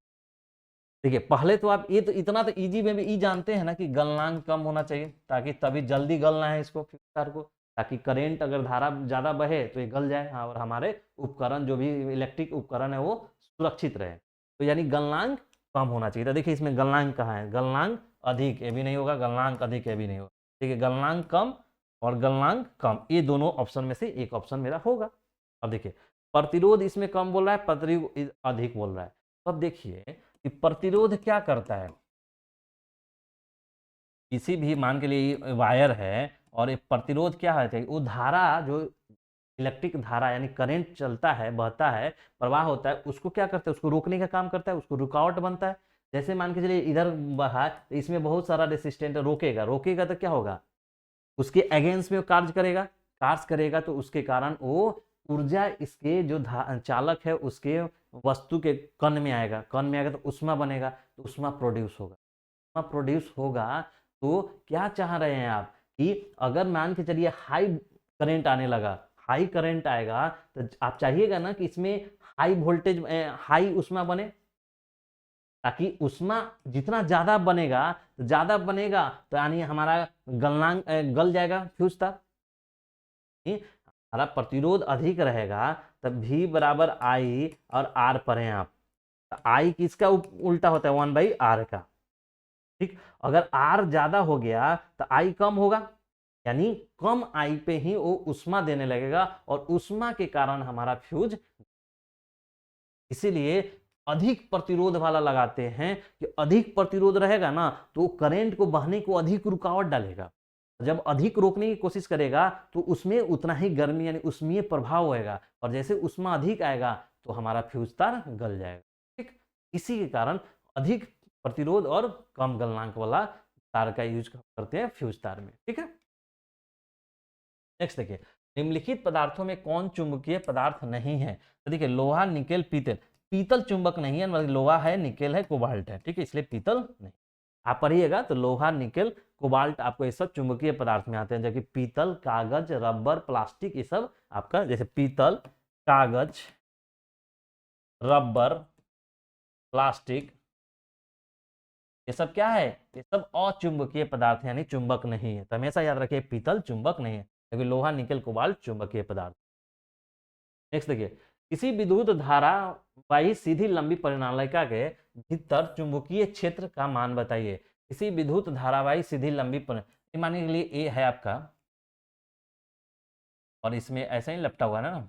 देखिए पहले तो आप ये तो इतना तो इजी में भी ई जानते हैं ना कि गलनांक कम होना चाहिए, ताकि तभी जल्दी गलना है इसको तार को, ताकि करंट अगर धारा ज्यादा बहे तो ये गल जाए और हमारे उपकरण जो भी इलेक्ट्रिक उपकरण है वो सुरक्षित रहे। तो यानी गलनांक कम होना चाहिए। तो देखिए इसमें गलनांक कहाँ है, गलनांक अधिक, ये भी नहीं होगा, गलनांक अधिक ये भी नहीं होगा, ठीक है। गलनांक कम और गलनांक कम, ये दोनों ऑप्शन में से एक ऑप्शन मेरा होगा। अब देखिए प्रतिरोध इसमें कम बोल रहा है, प्रतिरोध अधिक बोल रहा है। तो अब देखिए कि प्रतिरोध क्या करता है, किसी भी मान के लिए वायर है और एक प्रतिरोध क्या है, वो धारा जो इलेक्ट्रिक धारा यानी करंट चलता है, बहता है, प्रवाह होता है, उसको क्या करता है, उसको रोकने का काम करता है, उसको रुकावट बनता है। जैसे मान के चलिए इधर बहा तो इसमें बहुत सारा रेसिस्टेंट रोकेगा तो क्या होगा, उसके अगेंस्ट में कार्य करेगा तो उसके कारण वो ऊर्जा इसके जो चालक है उसके वस्तु के कण में आएगा तो उष्मा बनेगा, तो उष्मा प्रोड्यूस होगा। तो क्या चाह रहे हैं आप कि अगर मान के चलिए हाई करंट आने लगा, हाई करंट आएगा तो आप चाहिएगा ना कि इसमें हाई वोल्टेज, हाई उष्मा बने, ताकि उष्मा जितना ज्यादा बनेगा तो यानी हमारा गलनांक गल जाएगा फ्यूज तार, हमारा प्रतिरोध अधिक रहेगा, तब V बराबर I और R पढ़े आप। I किसका उल्टा होता है, 1/R का, ठीक। अगर R ज्यादा हो गया तो I कम होगा, यानी कम I पे ही वो उष्मा देने लगेगा और उष्मा के कारण हमारा फ्यूज, इसीलिए अधिक प्रतिरोध वाला लगाते हैं कि अधिक प्रतिरोध रहेगा ना तो करंट को बहने को अधिक रुकावट डालेगा, जब अधिक रोकने की कोशिश करेगा तो उसमें उतना ही गर्मी यानी उष्मीय प्रभाव होएगा, और जैसे उष्मा अधिक आएगा तो हमारा फ्यूज तार गल जाएगा, ठीक। इसी के कारण अधिक प्रतिरोध और कम गलनांक वाला तार का यूज करते हैं फ्यूज तार में, ठीक है। नेक्स्ट देखिए, निम्नलिखित पदार्थों में कौन चुंबकीय पदार्थ नहीं है। तो देखिए लोहा, निकेल, पीतल चुंबक नहीं है, लोहा है, निकेल है, कोबाल्ट है, ठीक है, इसलिए पीतल नहीं। आप पढ़िएगा तो लोहा, निकेल, कोबाल्ट आपको ये सब चुंबकीय पदार्थ में आते हैं, जबकि पीतल, कागज, रबर, प्लास्टिक ये सब आपका, जैसे पीतल, कागज, रबर, प्लास्टिक ये सब क्या है, ये सब अचुंबकीय पदार्थ है, यानी चुंबक नहीं है। तो हमेशा याद रखिए पीतल चुंबक नहीं है, क्योंकि लोहा, निकेल, कोबाल्ट चुंबकीय पदार्थ। नेक्स्ट देखिए, किसी विद्युत धारा वाही सीधी लंबी परिनालिका के भीतर चुंबकीय क्षेत्र का मान बताइए। किसी विद्युत धारावाही सीधी लंबी मानने के लिए ए है आपका, और इसमें ऐसा ही लपटा हुआ है ना,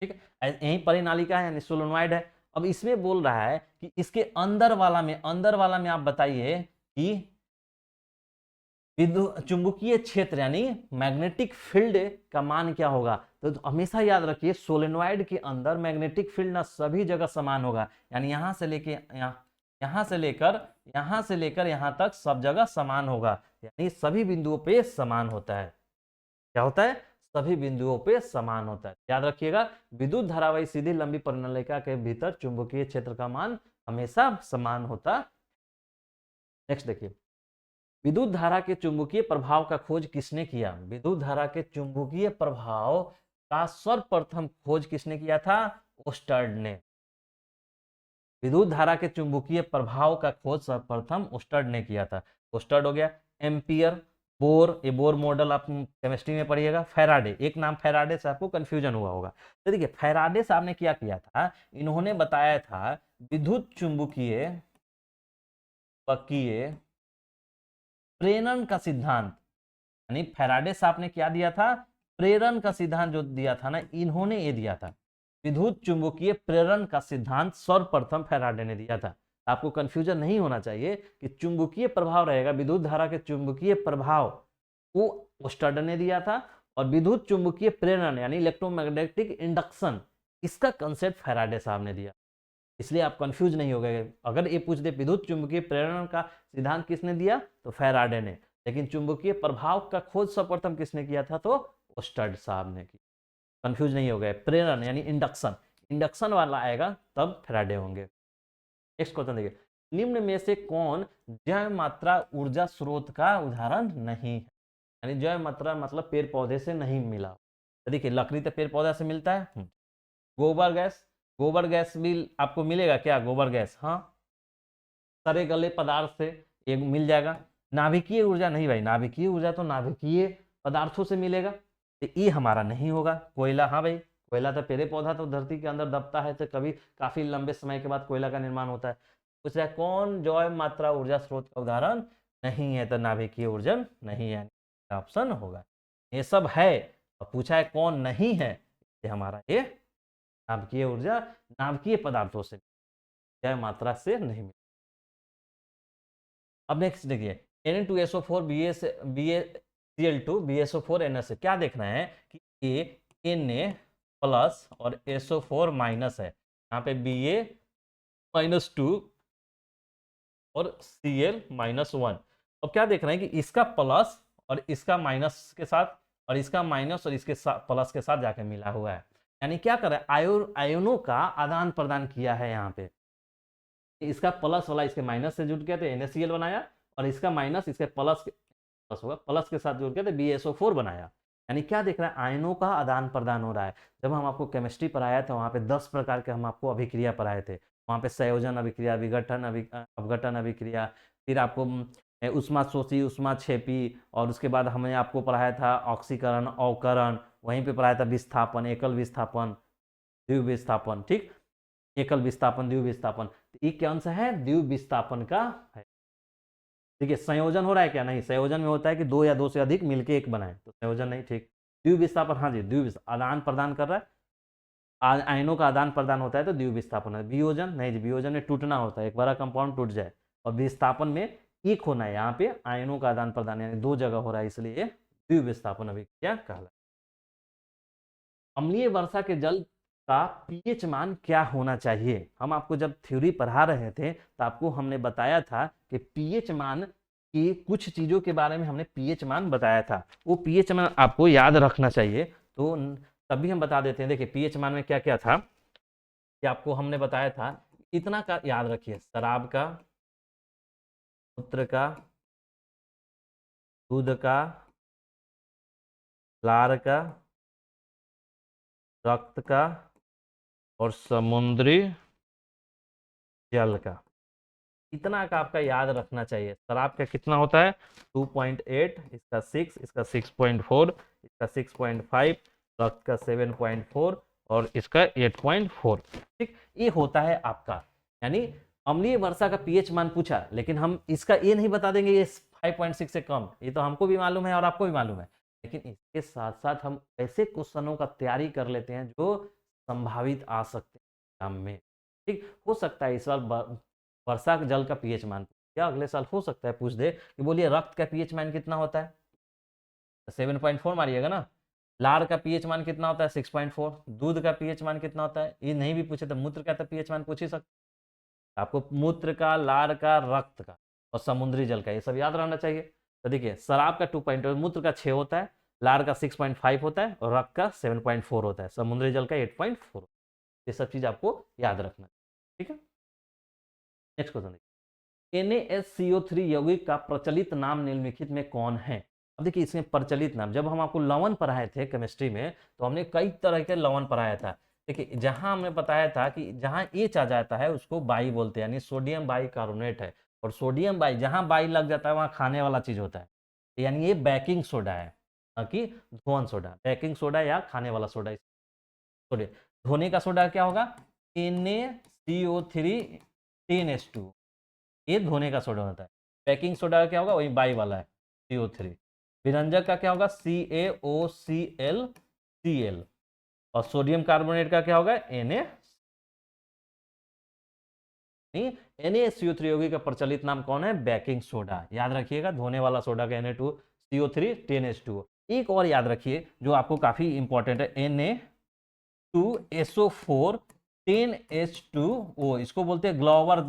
ठीक है, यही परिनालिका है यानी सोलेनॉइड है। अब इसमें बोल रहा है कि इसके अंदर वाला में आप बताइए कि विद्युत चुंबकीय क्षेत्र यानी मैग्नेटिक फील्ड का मान क्या होगा। तो हमेशा याद रखिए सोलेनॉइड के अंदर मैग्नेटिक फील्ड ना सभी जगह समान होगा, यानी यहां से लेकर यहां तक सब जगह समान होगा, यानी सभी बिंदुओं पे समान होता है। क्या होता है, सभी बिंदुओं पे समान होता है। याद रखिएगा विद्युत धारावाही सीधी लंबी परिनालिका के भीतर चुंबकीय क्षेत्र का मान हमेशा समान होता। नेक्स्ट देखिए, विद्युत धारा के चुंबकीय प्रभाव का खोज किसने किया। विद्युत धारा के चुंबकीय प्रभाव का सर्वप्रथम खोज किसने किया था, ओस्टर्ड ने। विद्युत धारा के चुंबकीय प्रभाव का खोज सर्वप्रथम ओस्टर्ड ने किया था। ओस्टर्ड हो गया, एम्पियर, बोर, ये बोर मॉडल आप केमिस्ट्री में पढ़िएगा, फैराडे, एक नाम फैराडे से आपको कंफ्यूजन हुआ होगा। तो देखिए फैराडे साहब ने क्या किया था, इन्होंने बताया था विद्युत चुंबकीय पकीय प्रेरण का सिद्धांत, यानी फैराडे साहब ने क्या दिया था, प्रेरण का सिद्धांत जो दिया था ना, इन्होंने ये दिया था विद्युत चुंबकीय प्रेरण का सिद्धांत सर्वप्रथम फैराडे ने दिया था। आपको कंफ्यूजन नहीं होना चाहिए कि चुंबकीय प्रभाव रहेगा, विद्युत धारा के चुंबकीय प्रभाव वो ओस्टर्ड ने दिया था, और विद्युत चुंबकीय प्रेरण यानी इलेक्ट्रोमैग्नेटिक इंडक्शन इसका कंसेप्ट फैराडे साहब ने दिया। इसलिए आप कंफ्यूज नहीं हो गए। अगर ये पूछ दे विद्युत चुंबकीय प्रेरण का सिद्धांत किसने दिया, तो फैराडे ने, लेकिन चुंबकीय प्रभाव का खोज सर्वप्रथम किसने किया था, तो ओस्टर्ड साहब ने किया। कंफ्यूज नहीं हो गए, प्रेरण यानी इंडक्शन वाला आएगा तब फैराडे होंगे। नेक्स्ट क्वेश्चन देखिए, निम्न में से कौन जैव मात्रा ऊर्जा स्रोत का उदाहरण नहीं है, यानी जैव मात्रा मतलब पेड़ पौधे से नहीं मिला। तो देखिए लकड़ी तो पेड़ पौधा से मिलता है, गोबर गैस भी आपको मिलेगा क्या, गोबर गैस, हाँ, सड़े गले पदार्थ से एक मिल जाएगा। नाभिकीय ऊर्जा नहीं भाई, नाभिकीय ऊर्जा तो नाभिकीय पदार्थों से मिलेगा, तो ये हमारा नहीं होगा। कोयला, हाँ भाई, कोयला तो पेड़ पौधा तो धरती के अंदर दबता है, तो कभी काफी लंबे समय के बाद कोयला का निर्माण होता है। पूछ रहा है कौन जैव मात्रा ऊर्जा स्रोत का उदाहरण नहीं है, तो नाभिकीय ऊर्जा नहीं है, ऑप्शन होगा। ये सब है और पूछा है कौन नहीं है, ये हमारा ये नाभिकीय ऊर्जा नाभिकीय पदार्थों से, जैव मात्रा से नहीं मिलती। अब नेक्स्ट देखिए, Na2SO4 BaCl2 BSO4 NS से क्या देखना है कि ये Na प्लस और SO4 माइनस है, यहाँ पे Ba-2 और Cl-1। अब क्या देखना है कि इसका प्लस और इसका माइनस के साथ, और इसका माइनस और इसके प्लस के साथ जाके मिला हुआ है, यानी क्या कर रहा है, आयोनों का आदान प्रदान किया है। यहाँ पे इसका प्लस वाला इसके माइनस से जुड़ गया तो NaCl बनाया, और इसका माइनस इसके प्लस होगा, प्लस के साथ जुड़ गया तो BSO4 बनाया। यानी क्या देख रहा है, आयनों का आदान प्रदान हो रहा है। जब हम आपको केमिस्ट्री पढ़ाया था वहाँ पे 10 प्रकार के हम आपको अभिक्रिया पढ़ाए थे, वहाँ पे संयोजन अभिक्रिया, विघटन अपघटन अभिक्रिया, फिर आपको उष्माशोषी, उष्माक्षेपी, और उसके बाद हमने आपको पढ़ाया था ऑक्सीकरण, अवकरण, वहीं पे पढ़ाया था विस्थापन, एकल विस्थापन, द्विविस्थापन, ठीक, एकल विस्थापन, द्विविस्थापन, ये कौन सा है, द्विविस्थापन का है। देखिए संयोजन हो रहा है क्या, नहीं, संयोजन में होता है कि दो या दो से अधिक मिलके एक बनाए, तो संयोजन नहीं, ठीक। द्विविस्थापन, हाँ जी, द्विविस्थापन आदान प्रदान कर रहा है, आयनों का आदान प्रदान होता है तो द्विविस्थापन है। वियोजन नहीं जी, वियोजन में टूटना होता है, एक बार कंपाउंड टूट जाए, और विस्थापन में एक होना है, यहाँ पे आयनों का आदान प्रदान यानी दो जगह हो रहा है, इसलिए द्विविस्थापन अभिक्रिया कहलाता है। अम्लीय वर्षा के जल का पीएच मान क्या होना चाहिए। हम आपको जब थ्योरी पढ़ा रहे थे तो आपको हमने बताया था कि पीएच मान की कुछ चीजों के बारे में हमने पीएच मान बताया था, वो पीएच मान आपको याद रखना चाहिए, तो तभी हम बता देते हैं। देखिए पीएच मान में क्या क्या था कि आपको हमने बताया था, इतना का याद रखिए, शराब का, मूत्र का, दूध का, लार का, रक्त का और समुद्री जल का, इतना का आपका याद रखना चाहिए। शराब का कितना होता है 2.8, इसका 6, इसका 6.4, इसका 6.5, रक्त का 7.4 और इसका 8.4। ठीक, ये होता है आपका, यानी अम्लीय वर्षा का पीएच मान पूछा, लेकिन हम इसका ये नहीं बता देंगे ये 5.6 से कम, ये तो हमको भी मालूम है और आपको भी मालूम है, लेकिन इसके साथ साथ हम ऐसे क्वेश्चनों का तैयारी कर लेते हैं जो संभावित आ सकते हैं एग्जाम में। ठीक, हो सकता है इस बार वर्षा जल का पीएच मान, या अगले साल हो सकता है पूछ दे कि बोलिए रक्त का पीएच मान कितना होता है, 7.4 मारिएगा ना। लार का पीएच मान कितना होता है 6.4। दूध का पीएच मान कितना होता है, ये नहीं भी पूछे तो मूत्र का तो पीएच मान पूछ ही सकते, आपको मूत्र का, लार का, रक्त का और समुद्री जल का ये सब याद रहना चाहिए। तो देखिए शराब का 2.8, मूत्र का 6 होता है, लार का 6.5 होता है और रक्त का 7.4 होता है, समुद्री जल का 8.4। ये सब चीज आपको याद रखना, ठीक है। नेक्स्ट क्वेश्चन देखिए, NaSCO3 यौगिक का प्रचलित नाम निम्नलिखित में कौन है। अब देखिए इसमें प्रचलित नाम, जब हम आपको लवण पढ़ाए थे केमिस्ट्री में तो हमने कई तरह के लवण पढ़ाया था। देखिए जहां हमने बताया था कि जहां एच आ जाता है उसको बाई बोलते हैं, यानी सोडियम बाई कार्बोनेट है, और सोडियम बाई जहां बाई लग जाता है वहां खाने वाला चीज होता है, यानी ये बेकिंग सोडा है, ना कि धोवन सोडा। बेकिंग सोडा या खाने वाला सोडा, सोडा धोने का सोडा क्या होगा NaCO3 10H2, ये धोने का सोडा होता है। बेकिंग सोडा का क्या होगा, वही बाई वाला है CO3। विरंजक का क्या होगा CaOClCl, और सोडियम कार्बोनेट का क्या होगा NaCO3 यौगिक का प्रचलित नाम कौन है, बेकिंग सोडा। याद रखिएगा धोने वाला सोडा का Na2CO3 10H2। एक और याद रखिए जो आपको काफी इंपॉर्टेंट है, Na2SO4 10H2O, इसको बोलते हैं ग्लोवर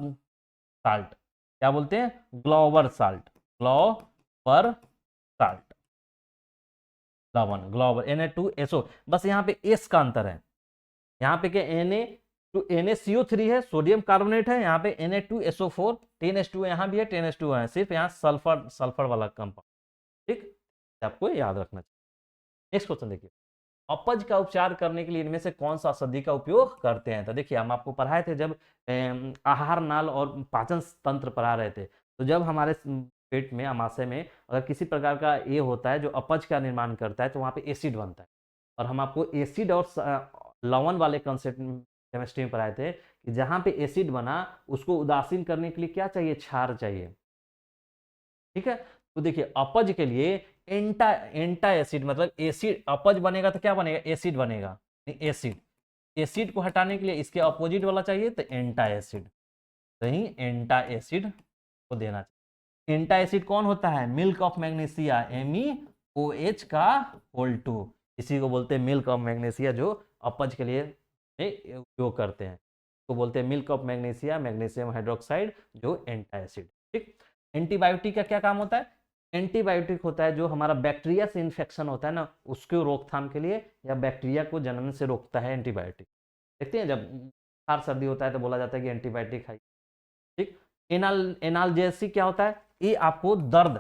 साल्ट। क्या बोलते हैं, ग्लोवर साल्ट, ग्लोवर साल्ट, लवण, ग्लोवर Na2SO, बस यहाँ पे एस का अंतर है, यहाँ पे क्या NaCO3 है, सोडियम कार्बोनेट है, यहाँ पे Na2SO4 10H2 यहाँ भी है, 10H2 है, सिर्फ यहाँ सल्फर, सल्फर वाला कंपाउंड। ठीक, आपको याद रखना चाहिए। नेक्स्ट क्वेश्चन देखिए, अपच का उपचार करने के लिए इनमें से कौन सा औषधि का उपयोग करते हैं। तो देखिए हम आपको पढ़ाए थे जब आहार नाल और पाचन तंत्र पढ़ा रहे थे, तो जब हमारे पेट में, आमाशय में अगर किसी प्रकार का ये होता है जो अपच का निर्माण करता है तो वहाँ पे एसिड बनता है, और हम आपको एसिड और लवण वाले कंसेप्ट केमिस्ट्री में पढ़ाए थे कि जहाँ पे एसिड बना उसको उदासीन करने के लिए क्या चाहिए, क्षार चाहिए। ठीक है, तो देखिए अपच के लिए एंटा एंटा एसिड, मतलब एसिड, अपच बनेगा तो क्या बनेगा, एसिड बनेगा, एसिड, एसिड को हटाने के लिए इसके अपोजिट वाला चाहिए तो एंटा एसिड, सही, एंटा एसिड को देना चाहिए। एंटा एसिड कौन होता है, मिल्क ऑफ मैग्नीशिया, MEOH का होल 2, इसी को बोलते हैं मिल्क ऑफ मैग्नीशिया, जो अपच के लिए उपयोग करते हैं, तो बोलते हैं milk of magnesia, magnesium hydroxide, जो एंटा एसिड। ठीक, एंटीबायोटिक का क्या काम होता है, एंटीबायोटिक होता है जो हमारा बैक्टीरिया से इन्फेक्शन होता है ना, उसके रोकथाम के लिए, या बैक्टीरिया को जन्म से रोकता है एंटीबायोटिक। देखते हैं जब बुखार सर्दी होता है तो बोला जाता है कि एंटीबायोटिक खाइए। ठीक, एनाल्जेसिक क्या होता है, ये आपको दर्द,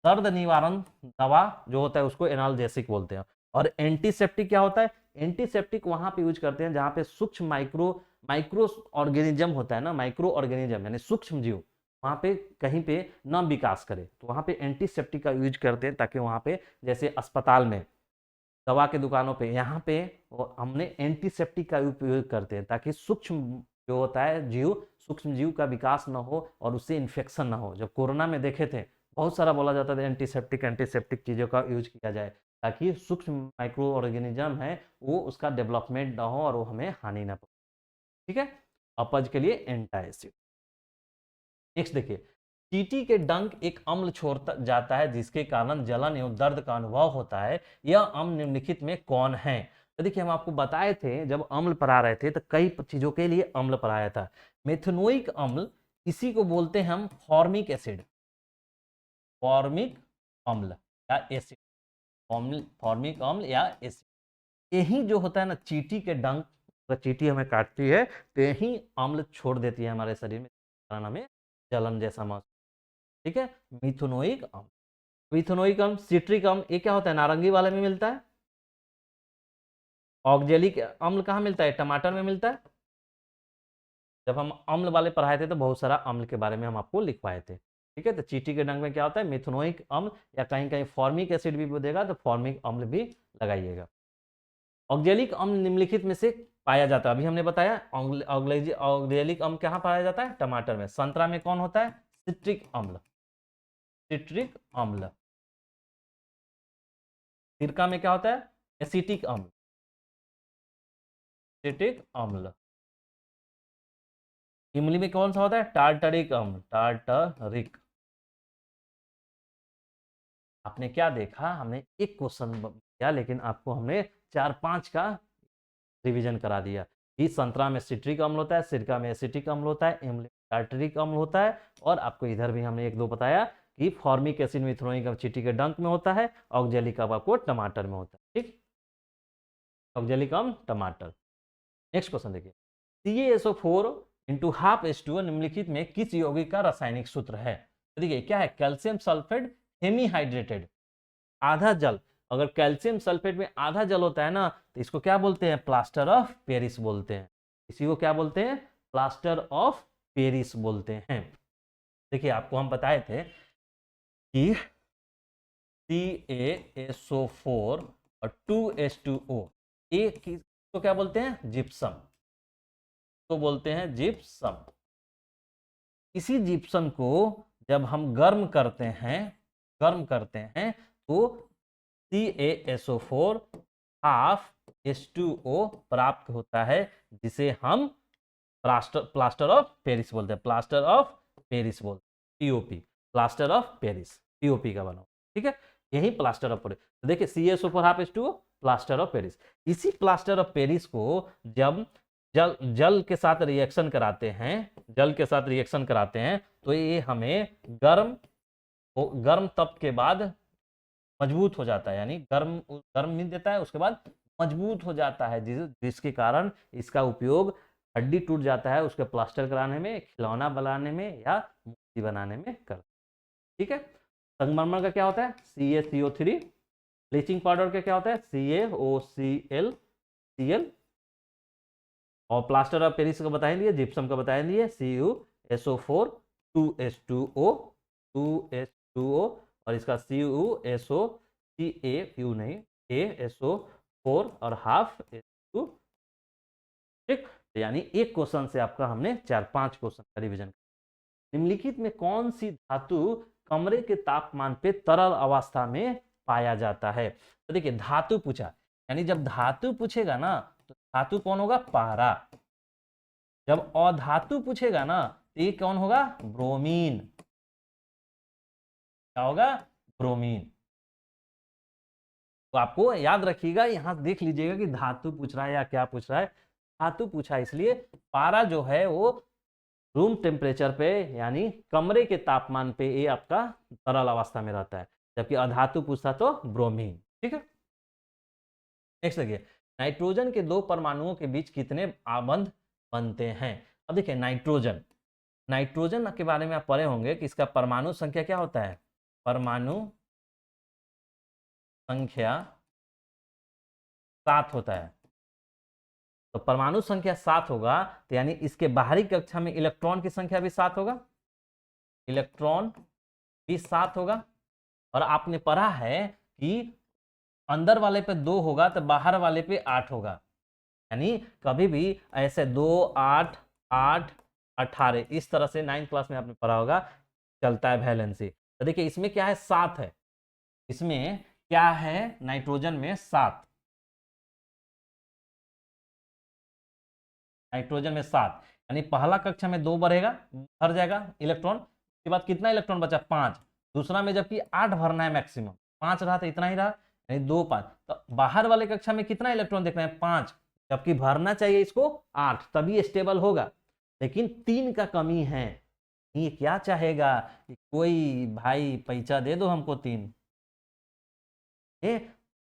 दर्द निवारण दवा जो होता है उसको एनाल्जेसिक बोलते हैं। और एंटीसेप्टिक क्या होता है, एंटीसेप्टिक वहां पे यूज करते हैं जहां पे सूक्ष्म माइक्रो ऑर्गेनिज्म होता है ना, माइक्रो ऑर्गेनिज्म यानी सूक्ष्म जीव वहां पे कहीं पे न विकास करे, तो वहां पे एंटीसेप्टिक का यूज करते हैं, ताकि वहां पे जैसे अस्पताल में, दवा के दुकानों पे, यहाँ पे हमने एंटीसेप्टिक का उपयोग करते हैं ताकि सूक्ष्म जो होता है जीव, सूक्ष्म जीव का विकास न हो और उससे इन्फेक्शन ना हो। जब कोरोना में देखे थे बहुत सारा बोला जाता था एंटीसेप्टिक एंटीसेप्टिक चीज़ों का यूज किया जाए, ताकि सूक्ष्म माइक्रो ऑर्गेनिज्म है वो उसका डेवलपमेंट ना हो और वो हमें हानि ना पहुंचे। ठीक है, अपच के लिए एंटा एसिड। नेक्स्ट देखिए, चींटी के डंक एक अम्ल छोड़ता जाता है जिसके कारण जलन एवं दर्द का अनुभव होता है, यह अम्ल निम्नलिखित में कौन है। तो देखिए हम आपको बताए थे जब अम्ल पढ़ा रहे थे तो कई चीजों के लिए अम्ल पढ़ाया था। मेथनोइक अम्ल, इसी को बोलते हैं हम फॉर्मिक एसिड, फॉर्मिक अम्ल या एसिड, फॉर्मिक अम्ल या एसिड। यही जो होता है ना चींटी के डंक अगर चींटी हमें काटती है तो यही अम्ल छोड़ देती है हमारे शरीर में, कारण हमें जलन जैसा महसूस। ठीक है, मिथुनोइक अम्ल। मिथुनोइक अम्ल, सिट्रिक अम्ल, ये क्या होता है, नारंगी वाले में मिलता है। ऑक्जेलिक अम्ल कहाँ मिलता है, टमाटर में मिलता है। जब हम अम्ल वाले पढ़ाए थे तो बहुत सारा अम्ल के बारे में हम आपको लिखवाए थे। ठीक है, तो चींटी के डंक में क्या होता है, मिथुनोइक अम्ल, या कहीं कहीं फॉर्मिक एसिड भी देगा तो फॉर्मिक अम्ल भी लगाइएगा। ऑक्जेलिक अम्ल निम्नलिखित में से पाया जाता है, अभी हमने बताया ऑक्जेलिक अम्ल कहाँ पाया जाता है, टमाटर में। संतरा में कौन होता है, सिट्रिक अम्ल। सिट्रिक अम्ल। सिरका में क्या होता है, एसिटिक अम्ल। एसिटिक अम्ल। इमली में कौन सा होता है, टार्टरिक अम्ल। टार्टरिक। आपने क्या देखा, हमने एक क्वेश्चन किया लेकिन आपको हमने 4-5 का रिवीजन करा दिया कि संतरा में सिट्रिक अम्ल होता है, सिरका में एसिटिक अम्ल होता है, इमली में टार्टरिक अम्ल होता है, और आपको इधर भी हमने 1-2 बताया कि फॉर्मिक एसिड मिथुनोइक अम्ल चींटी के डंक में होता है, ऑक्जेलिक अम्ल आपको टमाटर में होता है। ठीक, ऑक्जेलिक अम्ल टमाटर। नेक्स्ट क्वेश्चन देखिए, CaSO4 इंटू हाफ H2O निम्नलिखित में किस यौगिक का रासायनिक सूत्र है। तो देखिए क्या है, कैल्शियम सल्फेट हेमीहाइड्रेटेड, आधा जल। अगर कैल्शियम सल्फेट में आधा जल होता है ना तो इसको क्या बोलते हैं, प्लास्टर ऑफ पेरिस बोलते हैं। इसी को क्या बोलते हैं, प्लास्टर ऑफ पेरिस बोलते हैं। देखिए आपको हम बताए थे कि CaSO4 और 2H2O, ए किसको क्या बोलते हैं, जिप्सम, तो बोलते हैं जिप्सम। इसी जिप्सम को जब हम गर्म करते हैं तो CaSO4 हाफ H2O प्राप्त होता है, जिसे हम प्लास्टर ऑफ पेरिस बोलते हैं। प्लास्टर ऑफ पेरिस बोलते हैं, POP, plaster of Paris, POP का बना। ठीक है, यही प्लास्टर ऑफ पेरिस। तो देखिए CaSO4 half H2O, plaster of Paris. इसी प्लास्टर ऑफ पेरिस को जब जल के साथ रिएक्शन कराते हैं, जल के साथ रिएक्शन कराते हैं तो ये हमें गर्म तप के बाद मजबूत हो जाता है, यानी गर्म मिल देता है, उसके बाद मजबूत हो जाता है, जिसके कारण इसका उपयोग हड्डी टूट जाता है उसके प्लास्टर कराने में, खिलौना बनाने में, या मूर्ति बनाने में कर। ठीक है, संगमरमर का क्या होता है, CaCO3। ब्लीचिंग पाउडर का क्या होता है, CaOCl, और प्लास्टर ऑफ पेरिस का बताए दिए, जिप्सम का बताए दिए, CuSO4, 2H2O, 2H2O, और इसका CuSO, CaU नहीं, ASO4 और हाफ H2। ठीक, यानी एक क्वेश्चन से आपका हमने 4-5 क्वेश्चन का रिवीजन। निम्नलिखित में कौन सी धातु कमरे के तापमान पे तरल अवस्था में पाया जाता है। तो देखिए धातु पूछा, यानी जब धातु पूछेगा ना तो धातु कौन होगा, पारा। जब अधातु पूछेगा ना तो ये कौन होगा, ब्रोमीन। क्या होगा, ब्रोमीन। तो आपको याद रखिएगा, यहां देख लीजिएगा कि धातु पूछ रहा है या क्या पूछ रहा है। धातु पूछा इसलिए पारा जो है वो रूम टेम्परेचर पे, यानी कमरे के तापमान पे ये आपका तरल अवस्था में रहता है, जबकि अधातु पूछता तो ब्रोमीन। ठीक है, नेक्स्ट देखिए, नाइट्रोजन के 2 परमाणुओं के बीच कितने आबंध बनते हैं। अब देखिए नाइट्रोजन के बारे में आप पढ़े होंगे कि इसका परमाणु संख्या क्या होता है, परमाणु संख्या 7 होता है। तो परमाणु संख्या 7 होगा तो यानी इसके बाहरी कक्षा में इलेक्ट्रॉन की संख्या भी 7 होगा, इलेक्ट्रॉन भी 7 होगा। और आपने पढ़ा है कि अंदर वाले पे 2 होगा तो बाहर वाले पे 8 होगा, यानी कभी भी ऐसे 2, 8, 8, 18 इस तरह से 9th क्लास में आपने पढ़ा होगा, चलता है वैलेंसी। तो देखिए इसमें क्या है, 7 है, इसमें क्या है, नाइट्रोजन में 7, नाइट्रोजन में 7, यानी पहला कक्षा में 2 बढ़ेगा, भर जाएगा इलेक्ट्रॉन, उसके बाद कितना इलेक्ट्रॉन बचा, 5। दूसरा में जबकि 8 भरना है मैक्सिमम, 5 रहा तो इतना ही रहा, यानी 2, 5। तो बाहर वाले कक्षा में कितना इलेक्ट्रॉन देख रहे हैं, 5, जबकि भरना चाहिए इसको 8, तभी स्टेबल होगा। लेकिन 3 का कमी है, ये क्या चाहेगा कि कोई भाई पैसा दे दो हमको 3,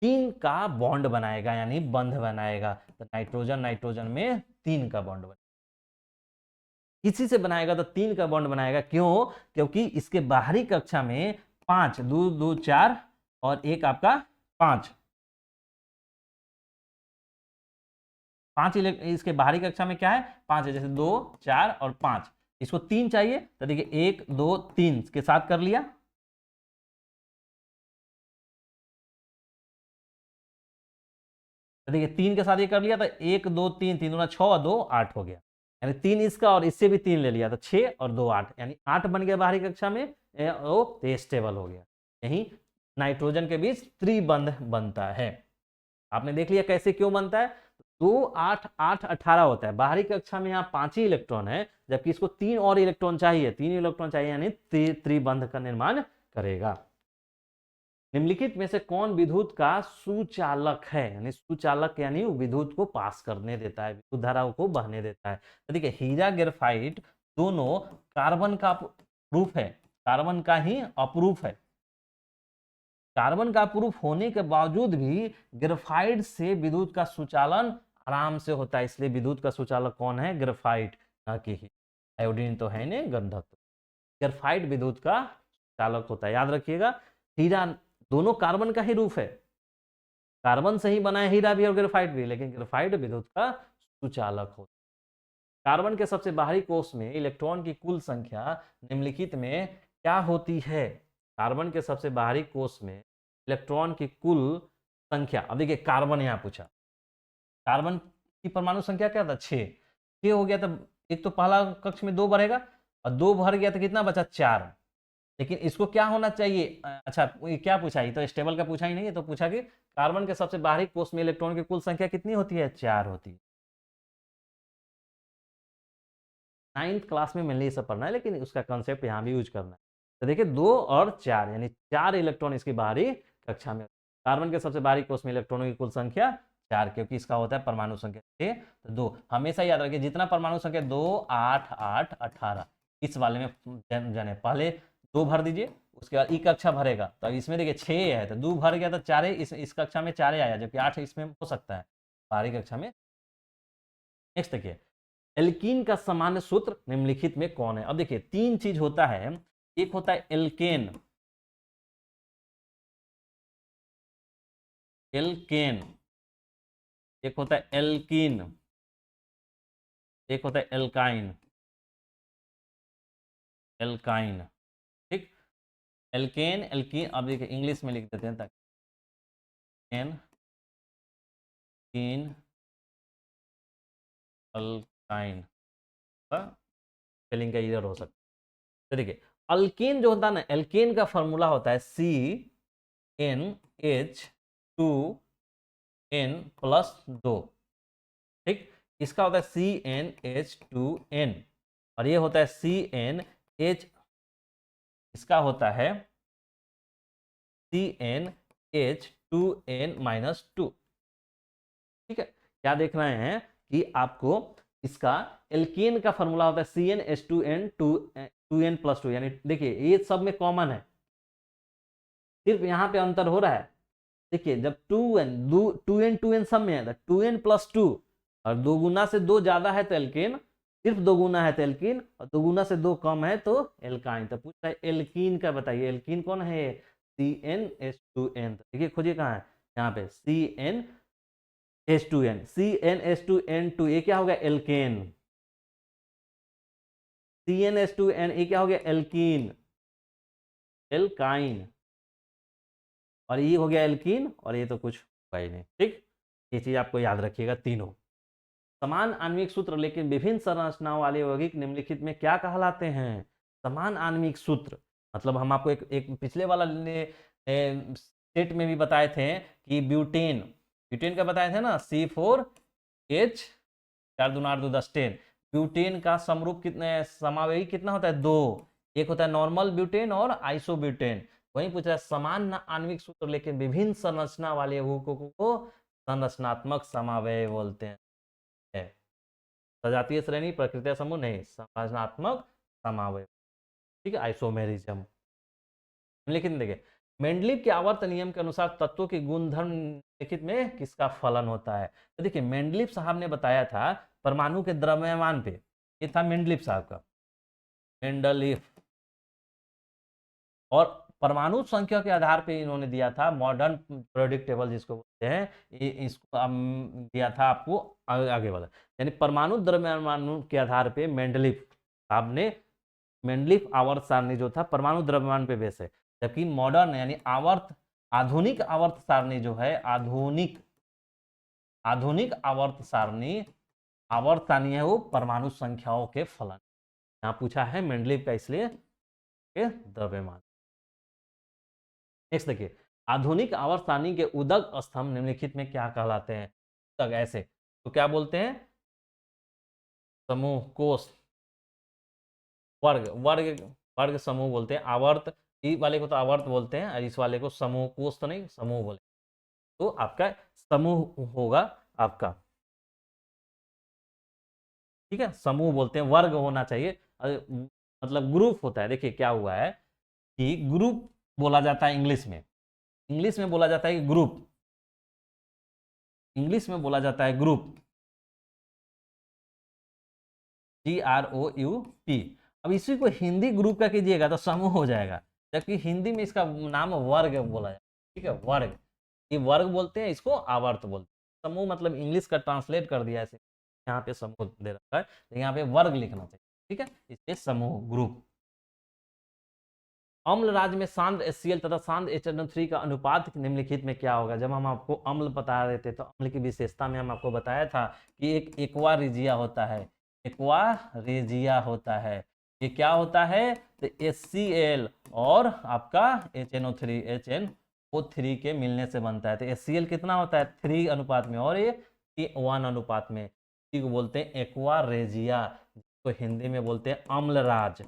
3 का बॉन्ड बनाएगा, यानी बंध बनाएगा। तो नाइट्रोजन नाइट्रोजन में 3 का बॉन्ड बनेगा। इसी से बनाएगा तो 3 का बॉन्ड बनाएगा। क्यों? क्योंकि इसके बाहरी कक्षा में 5, 2 2 4 और एक आपका 5, 5 इसके बाहरी कक्षा में क्या है? 5 है। जैसे 2 4 और 5, इसको 3 चाहिए तो देखिए 1 2 3 के साथ कर लिया। तो देखिए 3 के साथ ये कर लिया तो 1 2 3, 3 दूना 6 और 2 8 हो गया। यानी 3 इसका और इससे भी 3 ले लिया तो 6 और 2 8, यानी 8 बन गया बाहरी कक्षा में। वो स्टेबल हो गया। यही नाइट्रोजन के बीच त्रिबंध बनता है। आपने देख लिया कैसे क्यों बनता है। 2 8 8 18 होता है। बाहरी कक्षा में यहाँ 5 ही इलेक्ट्रॉन है, जबकि इसको 3 और इलेक्ट्रॉन चाहिए। 3 इलेक्ट्रॉन चाहिए, यानी त्रिबंध का निर्माण करेगा। निम्नलिखित में से कौन विद्युत का सुचालक है? यानी सुचालक यानी विद्युत को पास करने देता है, विद्युत धाराओं को बहने देता है। तो देखिए हीरा ग्रेफाइट दोनों कार्बन का प्रूफ है, कार्बन का ही अप्रूफ है। कार्बन का प्रूफ होने के बावजूद भी ग्रेफाइट से विद्युत का सुचालन आराम से होता है। इसलिए विद्युत का सुचालक कौन है? ग्रेफाइट, ना कि आयोडीन तो है नहीं, गंधक। ग्रेफाइट विद्युत का चालक होता है, याद रखिएगा। हीरा दोनों कार्बन का ही रूप है, कार्बन से ही बना है हीरा भी और ग्रेफाइट भी, लेकिन ग्रेफाइट विद्युत का सुचालक होता है। कार्बन के सबसे बाहरी कोष में इलेक्ट्रॉन की कुल संख्या निम्नलिखित में क्या होती है? कार्बन के सबसे बाहरी कोष में इलेक्ट्रॉन की कुल संख्या, अब देखिए कार्बन यहाँ पूछा, कार्बन की परमाणु संख्या क्या था? 6। 6 हो गया तो एक तो पहला कक्ष में 2 बढ़ेगा और 2 भर गया तो कितना बचा? 4। लेकिन इसको क्या होना चाहिए? अच्छा ये क्या पूछा? ये तो स्टेबल का पूछा ही नहीं है। तो पूछा कि कार्बन के सबसे बाहरी कोष में इलेक्ट्रॉन की कुल संख्या कितनी होती है? 4 होती है। 9th क्लास में मैंने ये सब पढ़ना है, लेकिन उसका कंसेप्ट यहाँ भी यूज करना है। तो देखिए 2 और 4, यानी 4 इलेक्ट्रॉन इसकी बाहरी कक्षा में। कार्बन के सबसे बाहरी कोष में इलेक्ट्रॉनों की कुल संख्या 4, क्योंकि इसका होता है परमाणु संख्या 6 तो 2। हमेशा याद रखिए जितना परमाणु संख्या 2 8 8 18 इस वाले में जाने पहले 2 भर दीजिए, उसके बाद ई कक्षा भरेगा। तो इसमें देखिए 6 है तो 2 भर गया तो 4 इस कक्षा में 4 आया, जबकि 8 इसमें हो सकता है बाहरी कक्षा में। नेक्स्ट देखिए एल्कीन का सामान्य सूत्र निम्नलिखित में कौन है? अब देखिए 3 चीज होता है। एक होता है एल्केन, एल्केन, एक होता है एल्कीन, एक होता है एल्काइन, एल्काइन। ठीक, एल्केन एल्कीन। अब देखिए इंग्लिश में लिख देते हैं ताकि एन कीन अल्काइन, स्पेलिंग का एरर हो सकता है। तो देखिए अल्केन जो होता है ना, एल्केन का फॉर्मूला होता है CnH2n+2। ठीक, इसका होता है CnH2n और ये होता है CnH, इसका होता है CnH2n-2। ठीक है, क्या देख रहे हैं कि आपको इसका एल्केन का फॉर्मूला होता है CnH2n+2, यानी देखिए ये सब में कॉमन है, सिर्फ यहां पे अंतर हो रहा है। देखिए जब 2n सब में है तो 2n+2 और 2 गुना से 2 ज्यादा है तो एल्केन, सिर्फ 2 गुना है तो एल्कीन और 2 गुना से 2 कम है तो एल्काइन। तो पूछता है एल्कीन का बताइए, एल्कीन कौन है? CnH2n। देखिए खोजिए कहाँ है, यहाँ पे CnH2n, CnH2n2 ये क्या हो गया? एल्केन। CnH2n ये क्या हो गया? Alkene, alkyne. और ये हो गया एल्कीन और ये तो कुछ होगा ही नहीं। ठीक, ये चीज आपको याद रखिएगा तीनों। समान आणविक सूत्र लेकिन विभिन्न संरचनाओं वाले यौगिक निम्नलिखित में क्या कहलाते हैं? समान आणविक सूत्र मतलब हम आपको एक पिछले वाला सेट में भी बताए थे कि ब्यूटेन, ब्यूटेन का बताए थे ना, C4H 4 दूना 8 2 10 10। ब्यूटेन का समरूप कितने समावेगी कितना होता है? 2। एक होता है नॉर्मल ब्यूटेन और आइसोब्यूटेन। वहीं पूछ रहा है समान आणविक सूत्र लेकिन विभिन्न संरचना वाले यौगिकों को संरचनात्मक समवाय बोलते हैं। सजातीय श्रेणी, प्रकृति समूह नहीं, संरचनात्मक समवाय। ठीक है, आइसोमेरिज्म। लेकिन देखिए मेंडलीव के आवर्त नियम के अनुसार तत्वों के गुणधर्म निम्नलिखित में किसका फलन होता है? तो देखिए मेंडलीव साहब ने बताया था परमाणु के द्रव्यमान पे, ये था मेंडलीव साहब का, मेंडलीव। और परमाणु संख्या के आधार पे इन्होंने दिया था मॉडर्न पीरियोडिक टेबल जिसको बोलते हैं, इसको दिया था आपको आगे वाला, यानी परमाणु द्रव्यमान के आधार पे मेंडलीव साहब ने मेंडलीव आवर्त सारणी जो था परमाणु द्रव्यमान पे बेस है, जबकि मॉडर्न यानी आधुनिक आवर्त सारणी जो है, आधुनिक आवर्त सारणी है वो परमाणु संख्याओं के फलन। यहाँ पूछा है मेंडलीव का, इसलिए के द्रव्यमान। नेक्स्ट देखिए, आधुनिक आवर्त सारणी के उदक स्तंभ निम्नलिखित में क्या कहलाते हैं? तक ऐसे तो क्या बोलते हैं? समूह, कोष, वर्ग, वर्ग समूह बोलते हैं। आवर्त ई वाले को तो आवर्त बोलते हैं, और इस वाले को समूह, कोष तो नहीं, समूह बोले। तो आपका समूह होगा आपका, ठीक है, समूह बोलते हैं, वर्ग होना चाहिए, मतलब ग्रुप होता है। देखिए क्या हुआ है कि ग्रुप बोला जाता है इंग्लिश में बोला जाता है ग्रुप, इंग्लिश में बोला जाता है ग्रुप, GROUP। अब इसी को हिंदी ग्रुप का कीजिएगा तो समूह हो जाएगा, जबकि हिंदी में इसका नाम वर्ग बोला जाए, ठीक है, वर्ग, ये वर्ग बोलते हैं, इसको आवर्त बोलते हैं। समूह मतलब इंग्लिश का ट्रांसलेट कर दिया ऐसे, यहाँ पे समूह दे रखा है, तो यहाँ पे वर्ग लिखना चाहिए, ठीक है, इसलिए समूह, ग्रुप। अम्ल राज्य में सांद्र HCl तथा सांद्र HNO3 का अनुपात निम्नलिखित में क्या होगा? जब हम आपको अम्ल बता रहे थे तो अम्ल की विशेषता में हम आपको बताया था कि एक एक्वा रेजिया होता है, एक्वा रेजिया होता है। ये क्या होता है? तो HCl और आपका HNO3 के मिलने से बनता है। तो HCl कितना होता है? 3 अनुपात में, और ये 1 अनुपात में। इसी को बोलते हैं एक्वा रेजिया, जिसको हिंदी में बोलते हैं अम्लराज।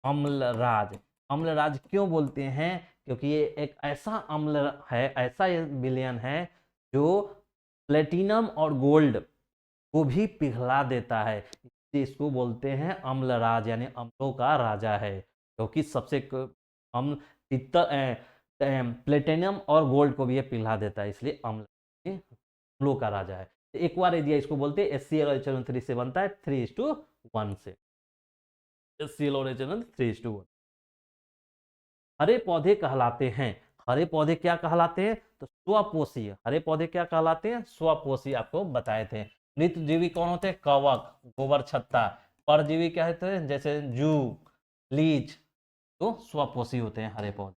अम्लराज, अम्लराज क्यों बोलते हैं? क्योंकि ये एक ऐसा अम्ल है, ऐसा विलयन है जो प्लेटिनम और गोल्ड को भी पिघला देता है, इसलिए इसको बोलते हैं अम्लराज, यानी अम्लों का राजा है। क्योंकि सबसे अम्ल प्लेटिनम और गोल्ड को भी ये पिघला देता है, इसलिए अम्लों का राजा है। एक बार दिया, इसको बोलते हैं HCl और HNO3 से बनता है 3:1 से, HCl और HNO 3:1। हरे पौधे कहलाते हैं, हरे पौधे क्या कहलाते हैं? तो स्वपोषी। हरे पौधे क्या कहलाते हैं? स्वपोषी, आपको बताए थे। नित्यजीवी कौन होते हैं? कवक, गोबर छत्ता। परजीवी क्या होते हैं? जैसे जू, लीच, तो स्वपोषी होते हैं हरे पौधे।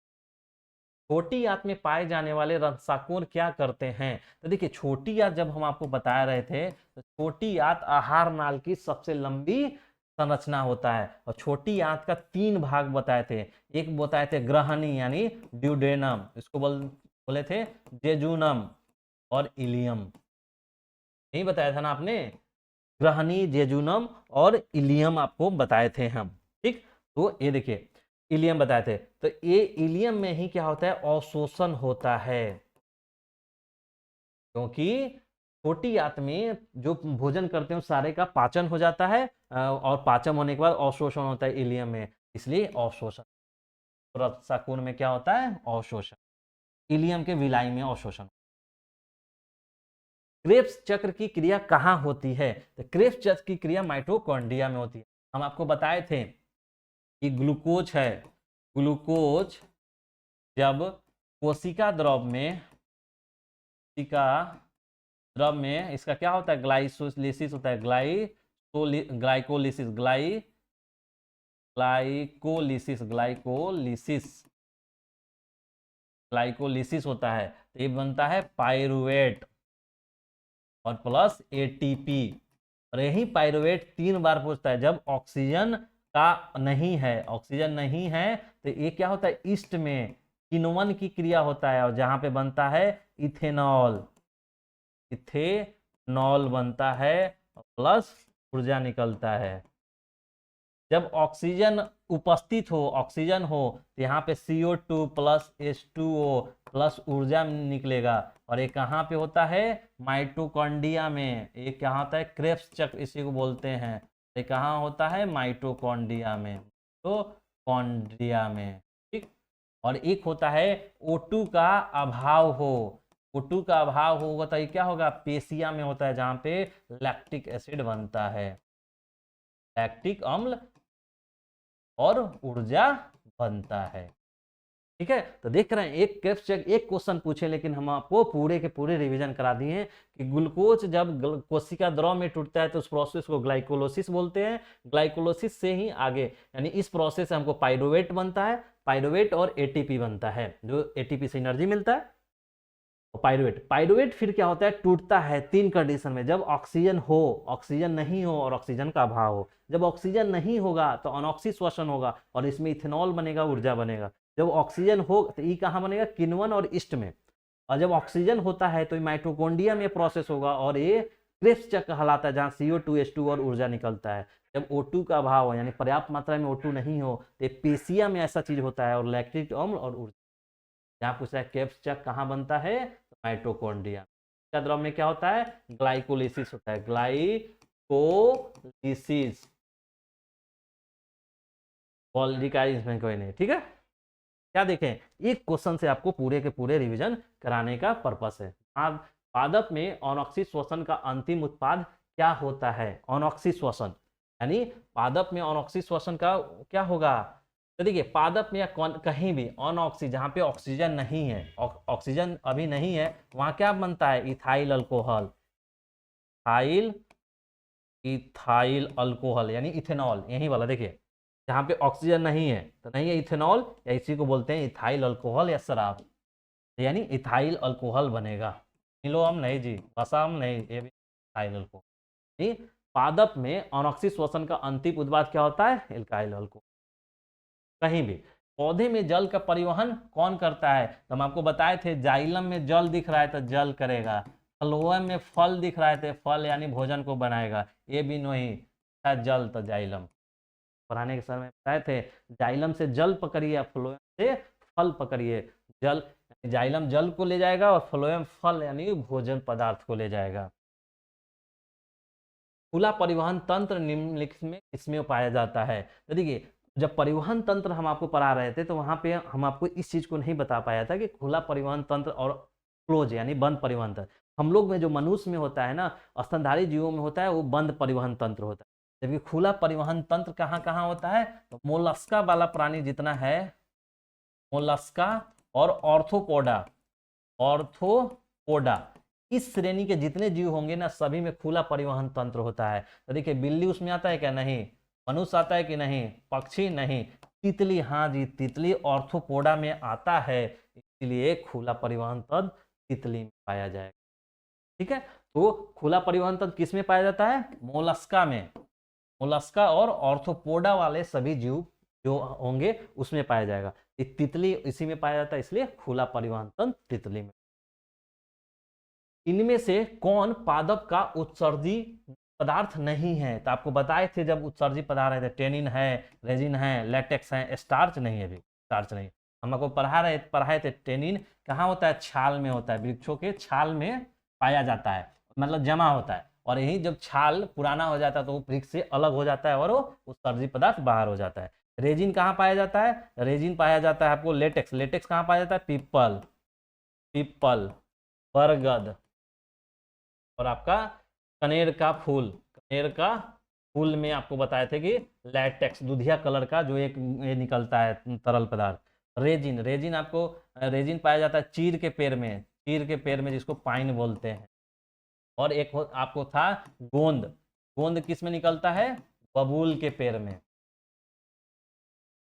छोटी आंत में पाए जाने वाले रंसाकुर क्या करते हैं? तो देखिए छोटी आंत जब हम आपको बता रहे थे, तो छोटी आंत आहार नाल की सबसे लंबी संरचना होता है, और छोटी आंत का 3 भाग बताए थे। एक बताए थे ग्रहणी यानी ड्यूडेनम, इसको बोले थे जेजुनम और इलियम, नहीं बताया था ना आपने? ग्रहणी, जेजुनम और इलियम आपको बताए थे हम, ठीक। तो ये देखिए इलियम बताए थे, तो ये इलियम में ही क्या होता है? अवशोषण होता है, क्योंकि छोटी आंत में जो भोजन करते हैं सारे का पाचन हो जाता है, और पाचन होने के बाद अवशोषण होता है इलियम में, इसलिए अवशोषण। रसाकुन में क्या होता है? अवशोषण। इलियम के विलाई में अवशोषण। क्रेब्स चक्र की क्रिया कहाँ होती है? तो क्रेब्स चक्र की क्रिया माइटोकॉन्ड्रिया में होती है। हम आपको बताए थे कि ग्लूकोज है, ग्लूकोज जब कोशिका द्रव में इसका क्या होता है? ग्लाइकोलिसिस होता है, ग्लाइकोलिसिस होता है, तो ये बनता है पायरुवेट और प्लस ATP। और यही पायरुवेट 3 बार पूछता है, जब ऑक्सीजन का नहीं है, ऑक्सीजन नहीं है, तो ये क्या होता है? ईस्ट में किण्वन की क्रिया होता है, और जहां पे बनता है इथेनॉल, इथेनॉल बनता है, प्लस ऊर्जा निकलता है। जब ऑक्सीजन उपस्थित हो, ऑक्सीजन हो, तो यहाँ पे CO2 प्लस H2O प्लस ऊर्जा निकलेगा, और ये कहाँ पे होता है? माइटोकॉन्ड्रिया में। ये क्या होता है? क्रेब्स चक्र इसी को बोलते हैं। ये कहाँ होता है? माइटोकॉन्ड्रिया में, तो कॉन्ड्रिया में, ठीक। और एक होता है O2 का अभाव हो। O2 का अभाव होगा तो ये क्या होगा, पेशिया में होता है जहां पे लैक्टिक एसिड बनता है, लैक्टिक अम्ल और ऊर्जा बनता है। ठीक है, तो देख रहे हैं एक क्रेप्स चेक एक क्वेश्चन पूछे, लेकिन हम आपको पूरे के पूरे रिवीजन करा दिए हैं कि ग्लूकोज जब कोशिका द्रव में टूटता है तो उस प्रोसेस को ग्लाइकोलोसिस बोलते हैं। ग्लाइकोलोसिस से ही आगे यानी इस प्रोसेस से हमको पाइरुवेट बनता है, पाइरुवेट और एटीपी बनता है, जो एटीपी से एनर्जी मिलता है। पाइरुवेट, पाइरुवेट फिर क्या होता है, टूटता है तीन कंडीशन में, जब ऑक्सीजन हो, ऑक्सीजन नहीं हो और ऑक्सीजन का अभाव हो। जब ऑक्सीजन नहीं होगा तो अनऑक्सी श्वसन होगा और इसमें इथेनॉल बनेगा, ऊर्जा बनेगा। जब ऑक्सीजन हो तो ई कहाँ बनेगा, किण्वन और ईस्ट में। और जब ऑक्सीजन होता है तो माइटोकॉन्ड्रिया में प्रोसेस होगा और ये क्रेब्स चक्र कहलाता है, जहाँ CO2 H2 और ऊर्जा निकलता है। जब O2 का अभाव हो यानी पर्याप्त मात्रा में O2 नहीं हो तो पेशिया में ऐसा चीज होता है और लैक्टिक अम्ल और ऊर्जा। यहाँ पूछ रहा है क्रेब्स चक्र कहाँ बनता है, माइटोकॉन्ड्रिया का द्रव में क्या होता है, ग्लाइकोलिसिस होता है, ग्लाइकोलिसिस। इसमें कोई नहीं, ठीक है। क्या देखें, एक क्वेश्चन से आपको पूरे के पूरे रिवीजन कराने का पर्पस है। आप पादप में अनऑक्सी श्वसन का अंतिम उत्पाद क्या होता है, अनऑक्सी श्वसन यानी पादप में अनऑक्सी श्वसन का क्या होगा। तो देखिए पादप में या कहीं भी अनऑक्सी, जहां पे ऑक्सीजन नहीं है, ऑक्सीजन अभी नहीं है, वहां क्या बनता है, ethyl alcohol, ethyl ethyl alcohol यानी इथेनॉल, यही वाला देखिए, जहां पे ऑक्सीजन नहीं है तो नहीं है इथेनॉल, या इसी को बोलते हैं इथाइल अल्कोहल या शराब, यानी इथाइल अल्कोहल बनेगा। नीलोअम नहीं जी, वसाम नहीं, ये भी इथाइल अल्कोहल। पादप में अनऑक्सी श्वसन का अंतिम उत्पाद क्या होता है, एल्काइल अल्कोहल। कहीं भी पौधे में जल का परिवहन कौन करता है, तो हम आपको बताए थे जाइलम में जल दिख रहा है तो जल करेगा, फ्लोएम में फल दिख रहा है तो फल यानी भोजन को बनाएगा, ये भी नहीं जल तो जाइलम। पढ़ाने के समय बताए थे जाइलम से जल पकड़िए, फ्लोएम से फल पकड़िए। जल जाइलम जल को ले जाएगा और फ्लोएम फल यानी भोजन पदार्थ को ले जाएगा। खुला परिवहन तंत्र निम्नलिखित में किसमें पाया जाता है, तो देखिए जब परिवहन तंत्र हम आपको पढ़ा रहे थे तो वहां पे हम आपको इस चीज को नहीं बता पाया था कि खुला परिवहन तंत्र और क्लोज यानी बंद परिवहन तंत्र। हम लोग में जो मनुष्य में होता है ना, स्तनधारी जीवों में होता है वो बंद परिवहन तंत्र होता है, जबकि खुला परिवहन तंत्र कहाँ कहाँ होता है, तो मोलस्का वाला प्राणी जितना है, मोलस्का और ऑर्थोपोडा, ऑर्थोपोडा इस श्रेणी के जितने जीव होंगे ना सभी में खुला परिवहन तंत्र होता है। तो देखिए बिल्ली उसमें आता है क्या, नहीं। मनुष्य आता है कि नहीं, पक्षी नहीं। तितली, हाँ जी तितली ऑर्थोपोडा में आता है, इसलिए खुला परिवहन तंत्र तितली में पाया जाएगा। ठीक है, तो खुला परिवहन तंत्र किस में पाया जाता है, मोलस्का में। मोलस्का और ऑर्थोपोडा वाले सभी जीव जो होंगे उसमें पाया जाएगा। तितली इसी में पाया जाता है, इसलिए खुला परिवहन तंत्र तितली में। इनमें से कौन पादप का उत्सर्जी पदार्थ नहीं है, तो आपको बताए थे जब उत्सर्जी पदार्थ है, टेनिन है, रेजिन है, लेटेक्स है, स्टार्च नहीं है, अभी स्टार्च नहीं। हम आपको पढ़ाए थे टेनिन कहाँ होता है, छाल में होता है, वृक्षों के छाल में पाया जाता है, मतलब जमा होता है, और यही जब छाल पुराना हो जाता है तो वो वृक्ष से अलग हो जाता है और वो उत्सर्जी पदार्थ बाहर हो जाता है। रेजिन कहाँ पाया जाता है, रेजिन पाया जाता है आपको लेटेक्स, लेटेक्स कहाँ पाया जाता है, पीपल, पीपल, बरगद और आपका कनेर का फूल, कनेर का फूल में आपको बताए थे कि लैटेक्स दुधिया कलर का जो एक ये निकलता है तरल पदार्थ। रेजिन, रेजिन आपको रेजिन पाया जाता है चीर के पेड़ में, चीर के पेड़ में जिसको पाइन बोलते हैं। और एक आपको था गोंद, गोंद किस में निकलता है, बबूल के पेड़ में।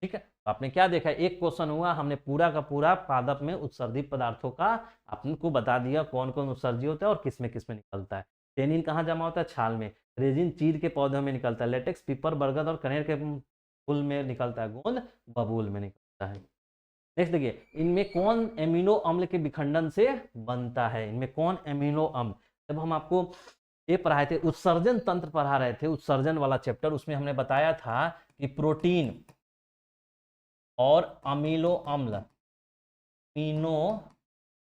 ठीक है, तो आपने क्या देखा, एक क्वेश्चन हुआ, हमने पूरा का पूरा पादप में उत्सर्जित पदार्थों का आपको बता दिया कौन कौन उत्सर्जित होता है और किस में निकलता है। टेनिन कहाँ जमा होता है, छाल में। रेजिन चीड़ के पौधों में निकलता है। लेटेक्स पीपर, बरगद और कनेर के फूल में निकलता है। गोंद बबूल में निकलता है। नेक्स्ट देखिए, इनमें कौन एमिनो अम्ल के विखंडन से बनता है, इनमें कौन एमिनो अम्ल। जब हम आपको ये पढ़ाए थे, उत्सर्जन तंत्र पढ़ा रहे थे, उत्सर्जन वाला चैप्टर, उसमें हमने बताया था कि प्रोटीन और अमीनो अम्ल, अमीनो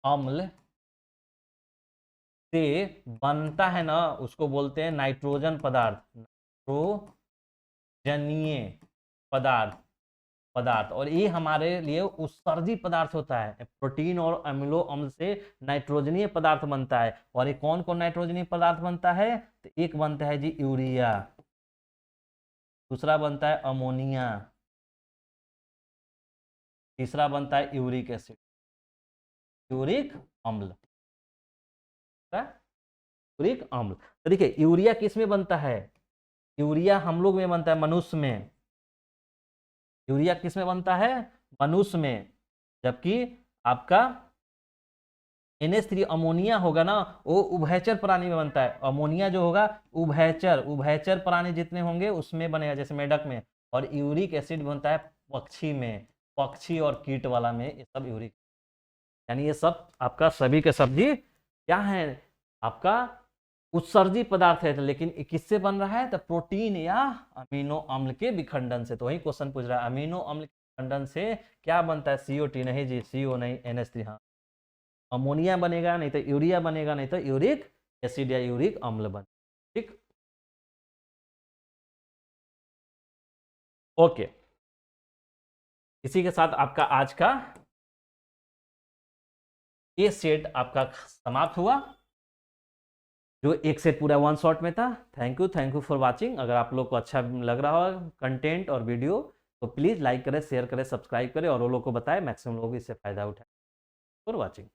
अम्ल से बनता है ना, उसको बोलते हैं नाइट्रोजन पदार्थ, नाइट्रोजनीय पदार्थ। पदार्थ, और ये हमारे लिए उत्सर्जी पदार्थ होता है। प्रोटीन और अम्लो अम्ल से नाइट्रोजनीय पदार्थ बनता है। और ये कौन कौन नाइट्रोजनीय पदार्थ बनता है? तो एक बनता है जी यूरिया, दूसरा बनता है अमोनिया, तीसरा बनता है यूरिक एसिड, यूरिक अम्ल, यूरिक अम्ल। तो देखिए यूरिया किस में बनता है? यूरिया हम लोग में बनता है, मनुष्य में। यूरिया किस में बनता है? मनुष्य में। जबकि आपका NH3 अमोनिया होगा ना, वो उभयचर प्राणी में बनता है। अमोनिया जो होगा उभयचर प्राणी जितने होंगे उसमें बनेगा, जैसे मेढक में। और यूरिक एसिड बनता है पक्षी में, पक्षी और कीट वाला में, ये सब यूरिक। यानी ये सब आपका सभी के सब्जी क्या है? आपका उत्सर्जी पदार्थ है। लेकिन किससे बन रहा है? तो प्रोटीन या अमीनो अम्ल के विखंडन से। तो वही क्वेश्चन पूछ रहा है, अमीनो अम्ल के विखंडन से क्या बनता है? CO2 नहीं जी, CO नहीं, NH3। हाँ, अमोनिया बनेगा, नहीं तो यूरिया बनेगा, नहीं तो यूरिक एसिड या यूरिक अम्ल बन। ठीक, ओके। इसी के साथ आपका आज का ये सेट आपका समाप्त हुआ, जो एक सेट पूरा 1 शॉट में था। Thank you for watching. अगर आप लोग को अच्छा लग रहा हो कंटेंट और वीडियो, तो प्लीज़ लाइक करें, शेयर करें, सब्सक्राइब करें, और वो लोग को बताएं, मैक्सिमम लोग इससे फ़ायदा उठाएं। For watching.